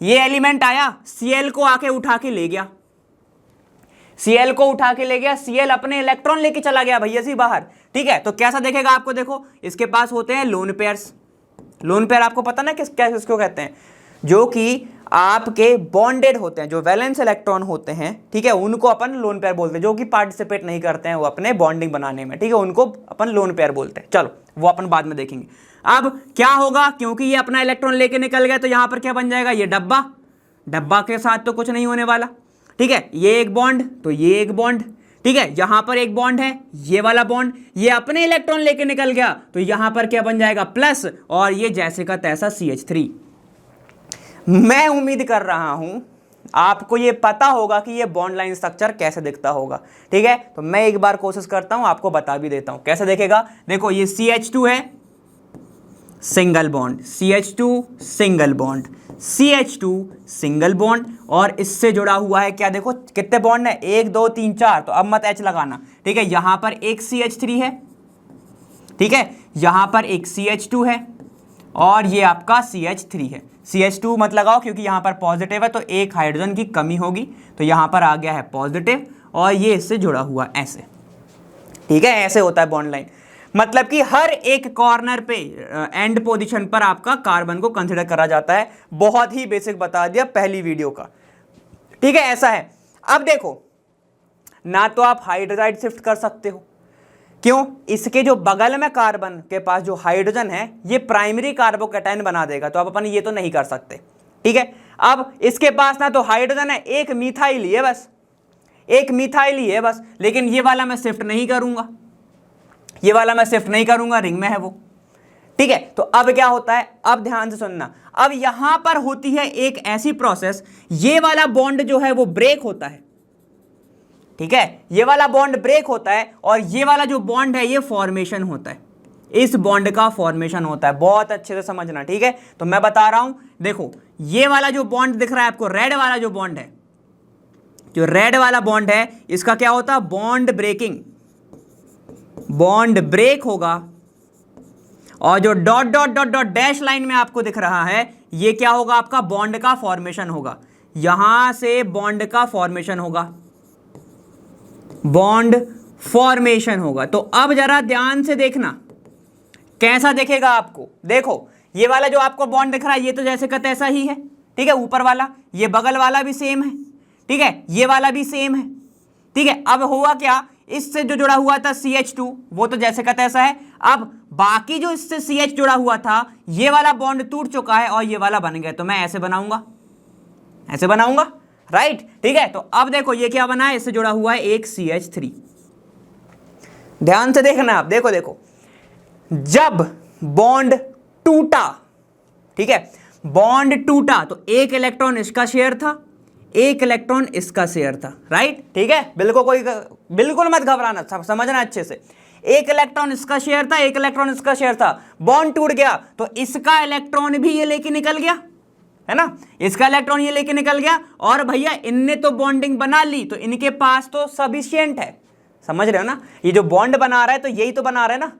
ये एलिमेंट आया, Cl को आके उठा के ले गया, Cl को उठा के ले गया, Cl अपने इलेक्ट्रॉन लेके चला गया भैया जी बाहर, ठीक है। तो कैसा देखेगा आपको, देखो इसके पास होते हैं लोन पेयर्स। लोन पेयर आपको पता ना किसको कहते हैं, जो कि आपके बॉन्डेड होते हैं, जो वैलेंस इलेक्ट्रॉन होते हैं, ठीक है, उनको अपन लोन पेयर बोलते हैं। जो कि पार्टिसिपेट नहीं करते हैं वो अपने बॉन्डिंग बनाने में, ठीक है, उनको अपन लोन पेयर बोलते हैं। चलो वो अपन बाद में देखेंगे। अब क्या होगा, क्योंकि ये अपना इलेक्ट्रॉन लेके निकल गया तो यहां पर क्या बन जाएगा, ये डब्बा। डब्बा के साथ तो कुछ नहीं होने वाला, ठीक है। ये एक बॉन्ड तो ये एक बॉन्ड, ठीक है, यहां पर एक बॉन्ड है, ये वाला बॉन्ड, ये अपने इलेक्ट्रॉन लेके निकल गया तो यहां पर क्या बन जाएगा, प्लस, और ये जैसे का तैसा CH3। मैं उम्मीद कर रहा हूं आपको ये पता होगा कि ये बॉन्ड लाइन स्ट्रक्चर कैसे दिखता होगा, ठीक है। तो मैं एक बार कोशिश करता हूं, आपको बता भी देता हूं कैसे देखेगा। देखो ये CH2 है, single bond, CH2 single bond, CH2 single bond, और इससे जुड़ा हुआ है क्या, देखो कितने बॉन्ड है, 1 2 3 4, तो अब मत H लगाना, ठीक है। यहां पर एक CH3 है, ठीक है, यहां पर एक CH2 है, और ये आपका CH3 है। CH2 मत लगाओ क्योंकि यहां पर पॉजिटिव है तो एक हाइड्रोजन की कमी होगी, तो यहां पर आ गया है पॉजिटिव, और ये इससे जुड़ा हुआ ऐसे, ठीक है। ऐसे होता है बॉन्ड लाइन, मतलब कि हर एक कॉर्नर पे एंड पोजीशन पर आपका कार्बन को कंसीडर करा जाता है। बहुत ही बेसिक बता दिया पहली वीडियो का, ठीक है, ऐसा है। अब देखो, ना तो आप हाइड्रोजाइड शिफ्ट कर सकते हो, क्यों? इसके जो बगल में कार्बन के पास जो हाइड्रोजन है ये प्राइमरी कार्बोकैटायन बना देगा, तो आप अपन ये तो नहीं कर सकते। ठीक है, अब इसके पास ना तो हाइड्रोजन है, एक मिथाइल ही है बस, एक मिथाइल ही है बस, लेकिन ये वाला मैं शिफ्ट नहीं करूंगा, ये वाला मैं शिफ्ट नहीं करूंगा, रिंग में है वो। ठीक है, तो अब क्या होता है, अब ध्यान से सुनना, अब यहां पर होती है एक ऐसी प्रोसेस, ये वाला बॉन्ड जो है वो ब्रेक होता है। ठीक है, ये वाला बॉन्ड ब्रेक होता है और ये वाला जो बॉन्ड है ये फॉर्मेशन होता है, इस बॉन्ड का फॉर्मेशन होता है। बहुत अच्छे से समझना, ठीक है। तो मैं बता रहा हूं, देखो ये वाला जो बॉन्ड दिख रहा है आपको, रेड वाला जो बॉन्ड है, जो रेड वाला बॉन्ड है, इसका क्या होता है, बॉन्ड ब्रेकिंग, बॉन्ड ब्रेक होगा। और जो dot dot dot dot dash line में आपको दिख रहा है, ये क्या होगा, आपका बॉन्ड का फॉर्मेशन होगा, यहां से बॉन्ड का फॉर्मेशन होगा, बॉन्ड फॉर्मेशन होगा। तो अब जरा ध्यान से देखना कैसा दिखेगा आपको। देखो ये वाला जो आपको बॉन्ड दिख रहा है ये तो जैसे का तैसा ही है, ठीक है, ऊपर वाला, ये बगल वाला भी सेम है, ठीक है, ये वाला भी सेम है, ठीक है। अब हुआ क्या, इससे जो जुड़ा हुआ था CH2 वो तो जैसे का तैसा है, अब बाकी जो इससे CH जुड़ा हुआ था ये वाला बॉन्ड टूट चुका है और ये वाला बन गया, तो मैं ऐसे बनाऊंगा, ऐसे बनाऊंगा, राइट। ठीक है, तो अब देखो ये क्या बना है, इससे जुड़ा हुआ है एक CH3। ध्यान से देखना आप, देखो देखो, जब बॉन्ड टूटा, ठीक है, बॉन्ड टूटा तो एक इलेक्ट्रॉन इसका शेयर था, एक इलेक्ट्रॉन इसका शेयर था, राइट। ठीक है, बिल्कुल मत घबराना, समझना अच्छे से। एक इलेक्ट्रॉन इसका शेयर था, एक इलेक्ट्रॉन इसका शेयर था, बॉन्ड टूट गया तो इसका इलेक्ट्रॉन भी ये लेके निकल गया, है ना, इसका इलेक्ट्रॉन ये लेके निकल गया, और भैया इनने तो बॉन्डिंग बना ली तो इनके पास तो सफिशिएंट है, समझ रहे हो ना। ये जो बॉन्ड बना रहा है तो यही तो बना रहा है ना,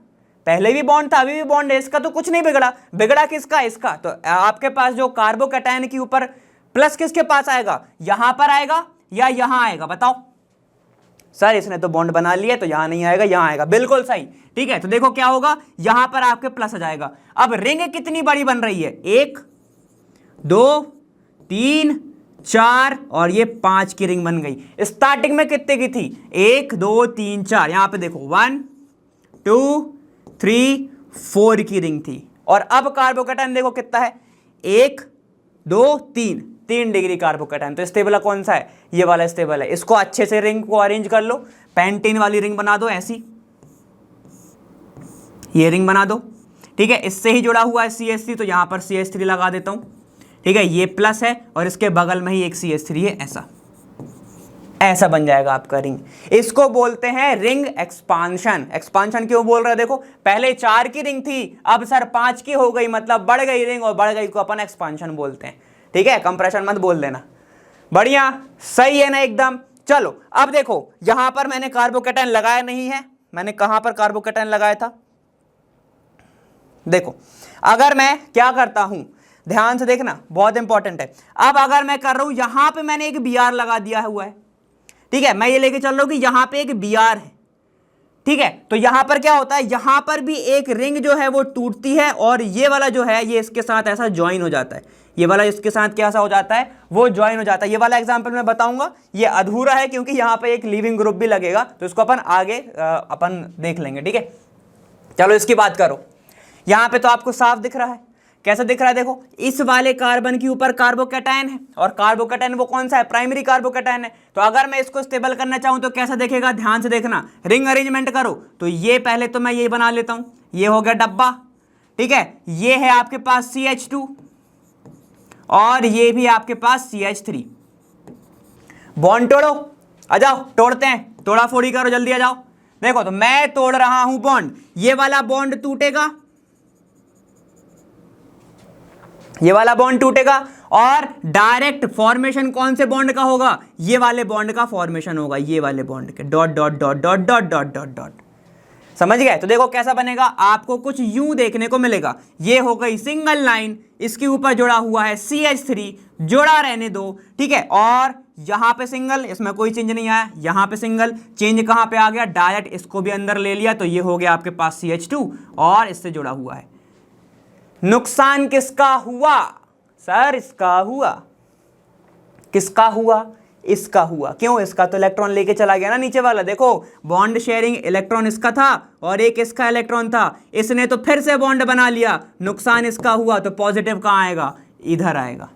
पहले भी बॉन्ड था अभी भी बॉन्ड है, इसका तो कुछ नहीं बिगड़ा, बिगड़ा किसका, इसका। तो आपके पास जो कार्बोकैटायन के ऊपर प्लस किसके पास आएगा, यहां पर आएगा या यहां आएगा, बताओ सर। इसने तो बॉन्ड बना लिया तो यहां नहीं आएगा, यहां आएगा, बिल्कुल सही। ठीक है, तो देखो क्या होगा, यहां पर आपके प्लस आ जाएगा। अब रिंग कितनी बड़ी बन रही है, 1 2 3 4 और ये 5 की रिंग बन गई। स्टार्टिंग में कितने की थी, 1 2 3 4, यहां पे देखो 1 2 3 4 की रिंग थी। और अब कार्बोकैटायन देखो कितना है, 1 2 3 डिग्री कार्बोकैटायन। तो स्टेबल कौन सा है, ये वाला स्टेबल है। इसको अच्छे से रिंग को अरेंज कर लो, पेंटेन वाली रिंग बना दो ऐसी, ये रिंग बना दो, ठीक है। इससे ही जुड़ा हुआ है CH3, तो यहां पर CH3 लगा देता हूं, ठीक है, ये प्लस है और इसके बगल में ही एक CH3 है, ऐसा बन जाएगा आपका रिंग। इसको बोलते हैं रिंग एक्सपांशन। एक्सपांशन क्यों बोल रहे हैं, देखो पहले 4 की रिंग थी, अब सर 5 की हो गई, मतलब बढ़ गई रिंग, और बढ़ गई को अपन एक्सपांशन बोलते हैं, ठीक है। कंप्रेशन मत बोल देना, बढ़िया, सही है ना एकदम। चलो अब देखो, यहां पर मैंने कार्बोकैटायन लगाया नहीं है, मैंने कहां पर कार्बोकैटायन लगाया था, देखो अगर मैं क्या करता हूं, ध्यान से देखना, बहुत इंपॉर्टेंट है। अब अगर मैं कर रहा हूं, यहां पे मैंने एक Br लगा दिया हुआ है, ठीक है, मैं ये लेके चल रहा हूं कि यहां पे एक Br है, ठीक है। तो यहां पर क्या होता है, यहां पर भी एक रिंग जो है वो टूटती है और ये वाला जो है ये इसके साथ ऐसा ज्वाइन हो जाता है, ये वाला इसके साथ कैसा हो जाता है, वो ज्वाइन हो जाता है। ये वाला एग्जांपल मैं बताऊंगा, ये अधूरा है क्योंकि यहां पे एक लीविंग ग्रुप भी लगेगा, तो इसको अपन आगे अपन देख लेंगे, ठीक है। चलो इसकी बात करो, यहां पे तो आपको साफ दिख रहा है, कैसा दिख रहा है, देखो इस वाले कार्बन के ऊपर कार्बोकैटायन है, और कार्बोकैटायन वो कौन सा है, प्राइमरी कार्बोकैटायन है। तो अगर मैं इसको स्टेबल करना चाहूं तो कैसा देखेगा, ध्यान से देखना, रिंग अरेंजमेंट करो। तो ये पहले तो मैं ये बना लेता हूं, ये हो गया डब्बा, ठीक है, ये है आपके पास CH2 और ये भी आपके पास CH3। बॉन्ड तोड़ो, आ जाओ तोड़ते हैं, तोड़ा फोड़ी करो, जल्दी आ जाओ। देखो तो मैं तोड़ रहा हूं बॉन्ड, ये वाला बॉन्ड टूटेगा, ये वाला बॉन्ड टूटेगा, और डायरेक्ट फॉर्मेशन कौन से बॉन्ड का होगा, ये वाले बॉन्ड का फॉर्मेशन होगा, ये वाले बॉन्ड के, dot dot dot dot dot dot dot dot, समझ गए। तो देखो कैसा बनेगा, आपको कुछ यूं देखने को मिलेगा, ये हो गई सिंगल लाइन, इसके ऊपर जुड़ा हुआ है CH3, जोड़ा रहने दो, ठीक है। और यहां पे सिंगल, इसमें कोई चेंज नहीं आया, यहां पे सिंगल, चेंज कहां पे आ गया, डायरेक्ट इसको भी अंदर ले लिया, तो ये हो गया आपके पास CH2 और इससे जुड़ा हुआ है। नुकसान किसका हुआ सर, इसका हुआ, किसका हुआ, इसका हुआ। क्यों? इसका तो इलेक्ट्रॉन लेके चला गया ना नीचे वाला। देखो बॉन्ड शेयरिंग इलेक्ट्रॉन इसका था और एक इसका इलेक्ट्रॉन था, इसने तो फिर से बॉन्ड बना लिया, नुकसान इसका हुआ। तो पॉजिटिव कहाँ आएगा? इधर आएगा।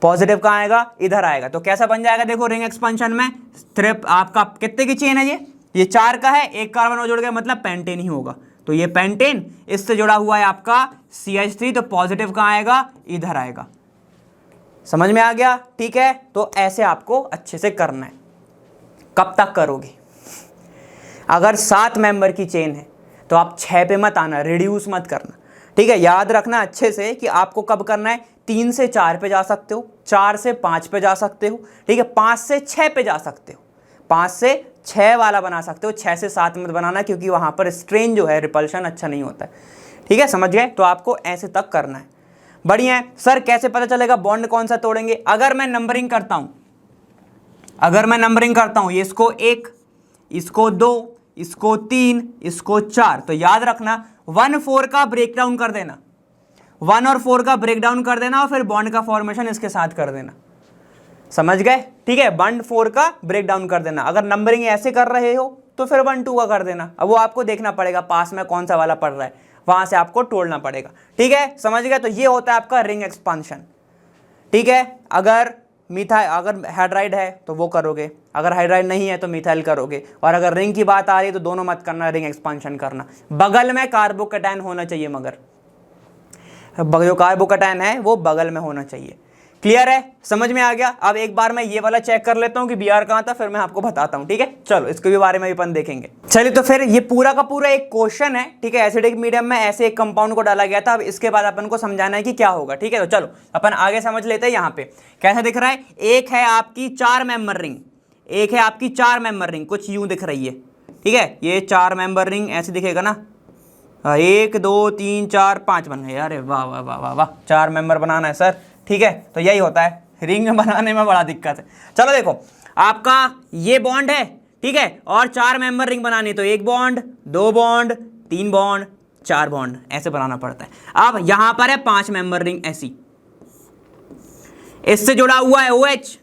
पॉजिटिव कहाँ आएगा? इधर आएगा। तो कैसा बन जाएगा? देखो रिंग एक्सपेंशन में ट्रिप आपका कितने की चेन है? ये 4 का है, एक कार्बन और जुड़ गया मतलब पेंटेन ही होगा। तो ये पेंटेन, इससे जुड़ा हुआ है आपका CH3, तो पॉजिटिव कहाँ आएगा? इधर आएगा। समझ में आ गया? ठीक है, तो ऐसे आपको अच्छे से करना है। कब तक करोगे? अगर 7 मेंबर की चेन है तो आप 6 पे मत आना, रिड्यूस मत करना। ठीक है, याद रखना अच्छे से कि आपको कब करना है। 3 से 4 पे जा सकते हो, 4 से 5 पे जा सकते हो, ठीक है, 5 से 6 पे जा सकते हो, 5 से 6 वाला बना सकते हो, 6 से 7 मत बनाना क्योंकि वहां पर स्ट्रेन जो है, रिपल्शन अच्छा नहीं होता है। ठीक है, समझ गए? तो आपको ऐसे तक करना है। बढ़िया है। सर कैसे पता चलेगा बॉन्ड कौन सा तोड़ेंगे? अगर मैं नंबरिंग करता हूं, ये इसको 1, इसको 2, इसको 3, इसको 4, तो याद रखना 1-4 का ब्रेकडाउन कर देना, 1 और 4 का ब्रेकडाउन कर देना और फिर बॉन्ड का फॉर्मेशन इसके साथ कर देना। समझ गए? ठीक है, 1-4 का ब्रेकडाउन कर देना। अगर नंबरिंग ऐसे कर रहे हो तो फिर 1-2 का कर देना। अब वो आपको देखना पड़ेगा पास में कौन सा वाला पड़ रहा है, वहां से आपको तोड़ना पड़ेगा। ठीक है, समझ गए? तो ये होता है आपका रिंग एक्सपांशन। ठीक है, अगर हाइड्राइड है तो वो करोगे, अगर हाइड्राइड नहीं है तो मिथाइल करोगे, और अगर रिंग की बात आ रही है तो दोनों मत करना, रिंग एक्सपांशन करना। बगल में कार्बोकैटायन होना चाहिए, मगर जो कार्बोकैटायन है वो बगल में होना चाहिए। क्लियर है? समझ में आ गया? अब एक बार मैं ये वाला चेक कर लेता हूं कि Br कहां था, फिर मैं आपको बताता हूं। ठीक है, चलो इसके भी बारे में भी अपन देखेंगे। चलिए, तो फिर ये पूरा का पूरा एक क्वेश्चन है। ठीक है, एसिडिक मीडियम में ऐसे एक कंपाउंड को डाला गया था। अब इसके बाद अपन को समझाना है कि क्या होगा। ठीक है, तो चलो अपन आगे समझ लेते हैं। यहाँ पे कैसा दिख रहा है? एक है आपकी 4 मेंबर रिंग, कुछ यूं दिख रही है। ठीक है, ये 4 मेंबर रिंग ऐसे दिखेगा ना, 1 2 3 4 5 बन गए। अरे वाह वाह वाह वाह वाह, 4 मेंबर बनाना है सर। ठीक है, तो यही होता है, रिंग बनाने में बड़ा दिक्कत है। चलो देखो, आपका ये बॉन्ड है, ठीक है, और 4 मेंबर रिंग बनानी, तो 1 बॉन्ड, 2 बॉन्ड, 3 बॉन्ड, 4 बॉन्ड, ऐसे बनाना पड़ता है। अब यहां पर है 5 मेंबर रिंग ऐसी, इससे जुड़ा हुआ है OH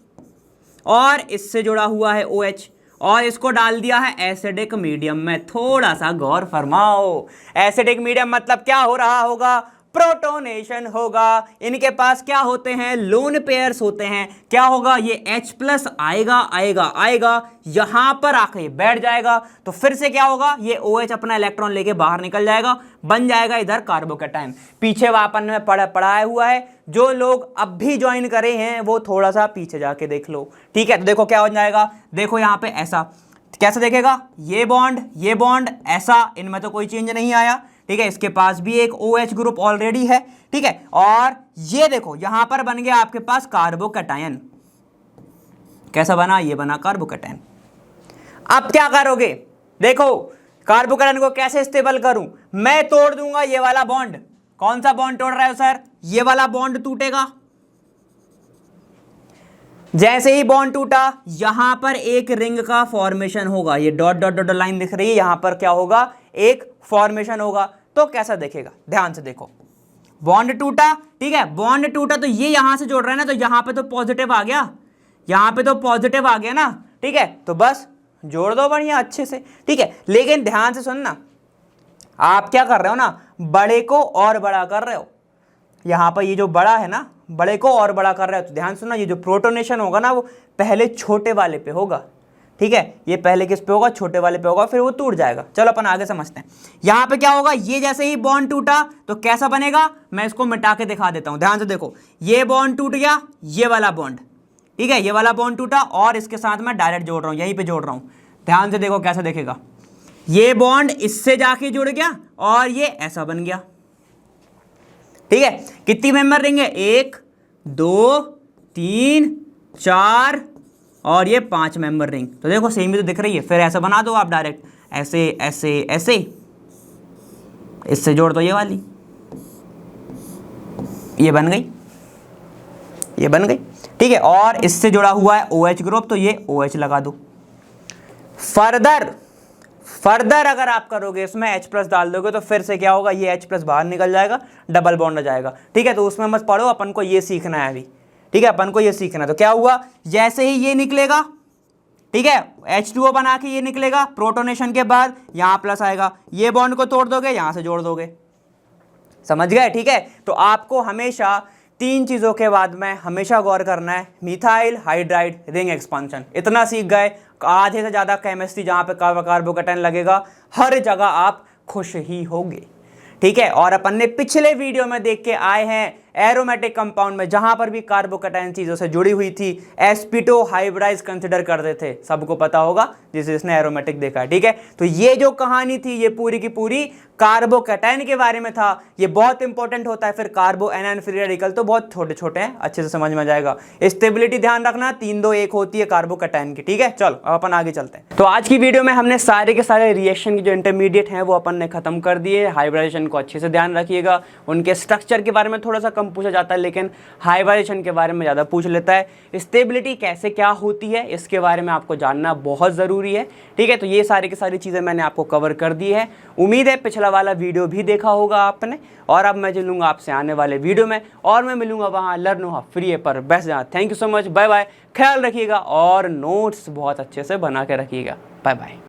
और इससे जुड़ा हुआ है OH, और इसको डाल दिया है एसिडिक मीडियम में। थोड़ा सा गौर फरमाओ, एसिडिक मीडियम मतलब क्या हो रहा होगा? प्रोटोनेशन होगा। इनके पास क्या होते हैं? लोन पेयर्स होते हैं। क्या होगा? ये H+ आएगा यहां पर आके बैठ जाएगा, तो फिर से क्या होगा? ये OH अपना इलेक्ट्रॉन लेके बाहर निकल जाएगा, बन जाएगा इधर कार्बोकैटायन। पीछे वापन में पढ़ाया हुआ है, जो लोग अब भी ज्वाइन करे हैं वो थोड़ा सा पीछे जाके देख लो। ठीक है, तो देखो क्या हो जाएगा। देखो यहां पे ऐसा कैसे देखेगा? ये बॉन्ड ऐसा, इनमें तो कोई चेंज नहीं आया। ठीक है, इसके पास भी एक OH ग्रुप ऑलरेडी है। ठीक है, और ये देखो यहां पर बन गया आपके पास कार्बोकैटायन। कैसा बना? ये बना कार्बोकैटायन। अब क्या करोगे? देखो कार्बोकैटायन को कैसे स्टेबल करूं? मैं तोड़ दूंगा ये वाला बॉन्ड। कौन सा बॉन्ड तोड़ रहे हो सर? ये वाला बॉन्ड टूटेगा। जैसे ही बॉन्ड टूटा, यहां पर एक रिंग का फॉर्मेशन होगा। ये डॉट डॉट डॉट लाइन दिख रही है, यहां पर क्या होगा? एक फॉर्मेशन होगा। तो कैसा देखेगा? ध्यान से देखो, बॉन्ड टूटा, ठीक है, बॉन्ड टूटा तो ये यहां से जोड़ रहा है ना, तो यहां पे तो पॉजिटिव आ गया, ना। ठीक है, तो बस जोड़ दो बढ़िया अच्छे से। ठीक है, लेकिन ध्यान से सुनना, आप क्या कर रहे हो ना, बड़े को और बड़ा कर रहे हो। यहां पर ये जो बड़ा है ना, बड़े को और बड़ा कर रहे हो, तो ध्यान सुनना, ये जो प्रोटोनेशन होगा ना, वो पहले छोटे वाले पे होगा। ठीक है, ये पहले किस पे होगा? छोटे वाले पे होगा, फिर वो टूट जाएगा। चलो अपन आगे समझते हैं। यहां पे क्या होगा? ये जैसे ही बॉन्ड टूटा तो कैसा बनेगा? मैं इसको मिटा के दिखा देता हूं, ध्यान से देखो। ये बॉन्ड टूट गया, ये वाला बॉन्ड, ठीक है, ये वाला बॉन्ड टूटा, और इसके साथ मैं डायरेक्ट जोड़ रहा हूं, यहीं पे जोड़ रहा हूं। ध्यान से देखो कैसा दिखेगा। ये बॉन्ड इससे जाके जुड़ गया और ये ऐसा बन गया। ठीक है, कितनी मेंबर रिंग है? 1 2 3 4 और ये 5 मेंबर रिंग। तो देखो सेम ही तो दिख रही है। फिर ऐसा बना दो आप डायरेक्ट, ऐसे ऐसे ऐसे, इससे जोड़ दो ये वाली, ये बन गई। ठीक है, और इससे जुड़ा हुआ है OH ग्रुप, तो ये OH लगा दो। फर्दर अगर आप करोगे, इसमें H+ डाल दोगे, तो फिर से क्या होगा? ये H+ बाहर निकल जाएगा, डबल बॉन्ड हो जाएगा। ठीक है, तो उसमें मत पढ़ो, अपन को ये सीखना है अभी। ठीक है, अपन को ये सीखना। तो क्या हुआ, जैसे ही ये निकलेगा, ठीक है, H2O बना के ये निकलेगा, प्रोटोनेशन के बाद यहां प्लस आएगा, ये बॉन्ड को तोड़ दोगे, यहां से जोड़ दोगे, समझ गए? ठीक है, तो आपको हमेशा 3 चीजों के बाद में हमेशा गौर करना है, मिथाइल हाइड्राइड रिंग एक्सपांशन। इतना सीख गए, आधे से ज्यादा केमिस्ट्री जहां पे कार्बोकैटायन लगेगा हर जगह आप खुश ही होंगे, ठीक है। और अपन ने पिछले वीडियो में देख के आए हैं एरोमेटिक कंपाउंड में जहां पर भी कार्बोकैटायन चीजों से जुड़ी हुई थी sp2 हाइब्रिडाइज कंसिडर करते थे, सबको पता होगा जिसने एरोमेटिक देखा है, ठीक है। तो ये जो कहानी थी ये पूरी की पूरी कार्बोकैटायन के बारे में था। ये बहुत इंपॉर्टेंट होता है। फिर कार्बो एनायन फ्री रेडिकल तो बहुत छोटे छोटे हैं, अच्छे से समझ में जाएगा। स्टेबिलिटी ध्यान रखना, 3 2 1 होती है कार्बोकैटायन की, ठीक है। चलो अब अपन आगे चलते हैं। तो आज की वीडियो में हमने सारे के सारे रिएक्शन के जो इंटरमीडिएट हैं वो अपन ने खत्म कर दिए। हाइब्रिडाइजेशन को अच्छे से ध्यान रखिएगा, उनके स्ट्रक्चर के बारे में थोड़ा सा कम पूछा जाता है लेकिन हाइब्रिडाइजेशन के बारे में ज़्यादा पूछ लेता है। स्टेबिलिटी कैसे क्या होती है इसके बारे में आपको जानना बहुत ज़रूरी है, ठीक है। तो ये सारी की सारी चीज़ें मैंने आपको कवर कर दी है। उम्मीद है पिछला वाला वीडियो भी देखा होगा आपने। और अब मैं मिलूंगा आपसे आने वाले वीडियो में, और मैं मिलूंगा वहाँ लर्न फ्री पर बेस्ट जहाँ। Thank you so much, bye bye, ख्याल रखिएगा और नोट्स बहुत अच्छे से बना के रखिएगा। Bye bye.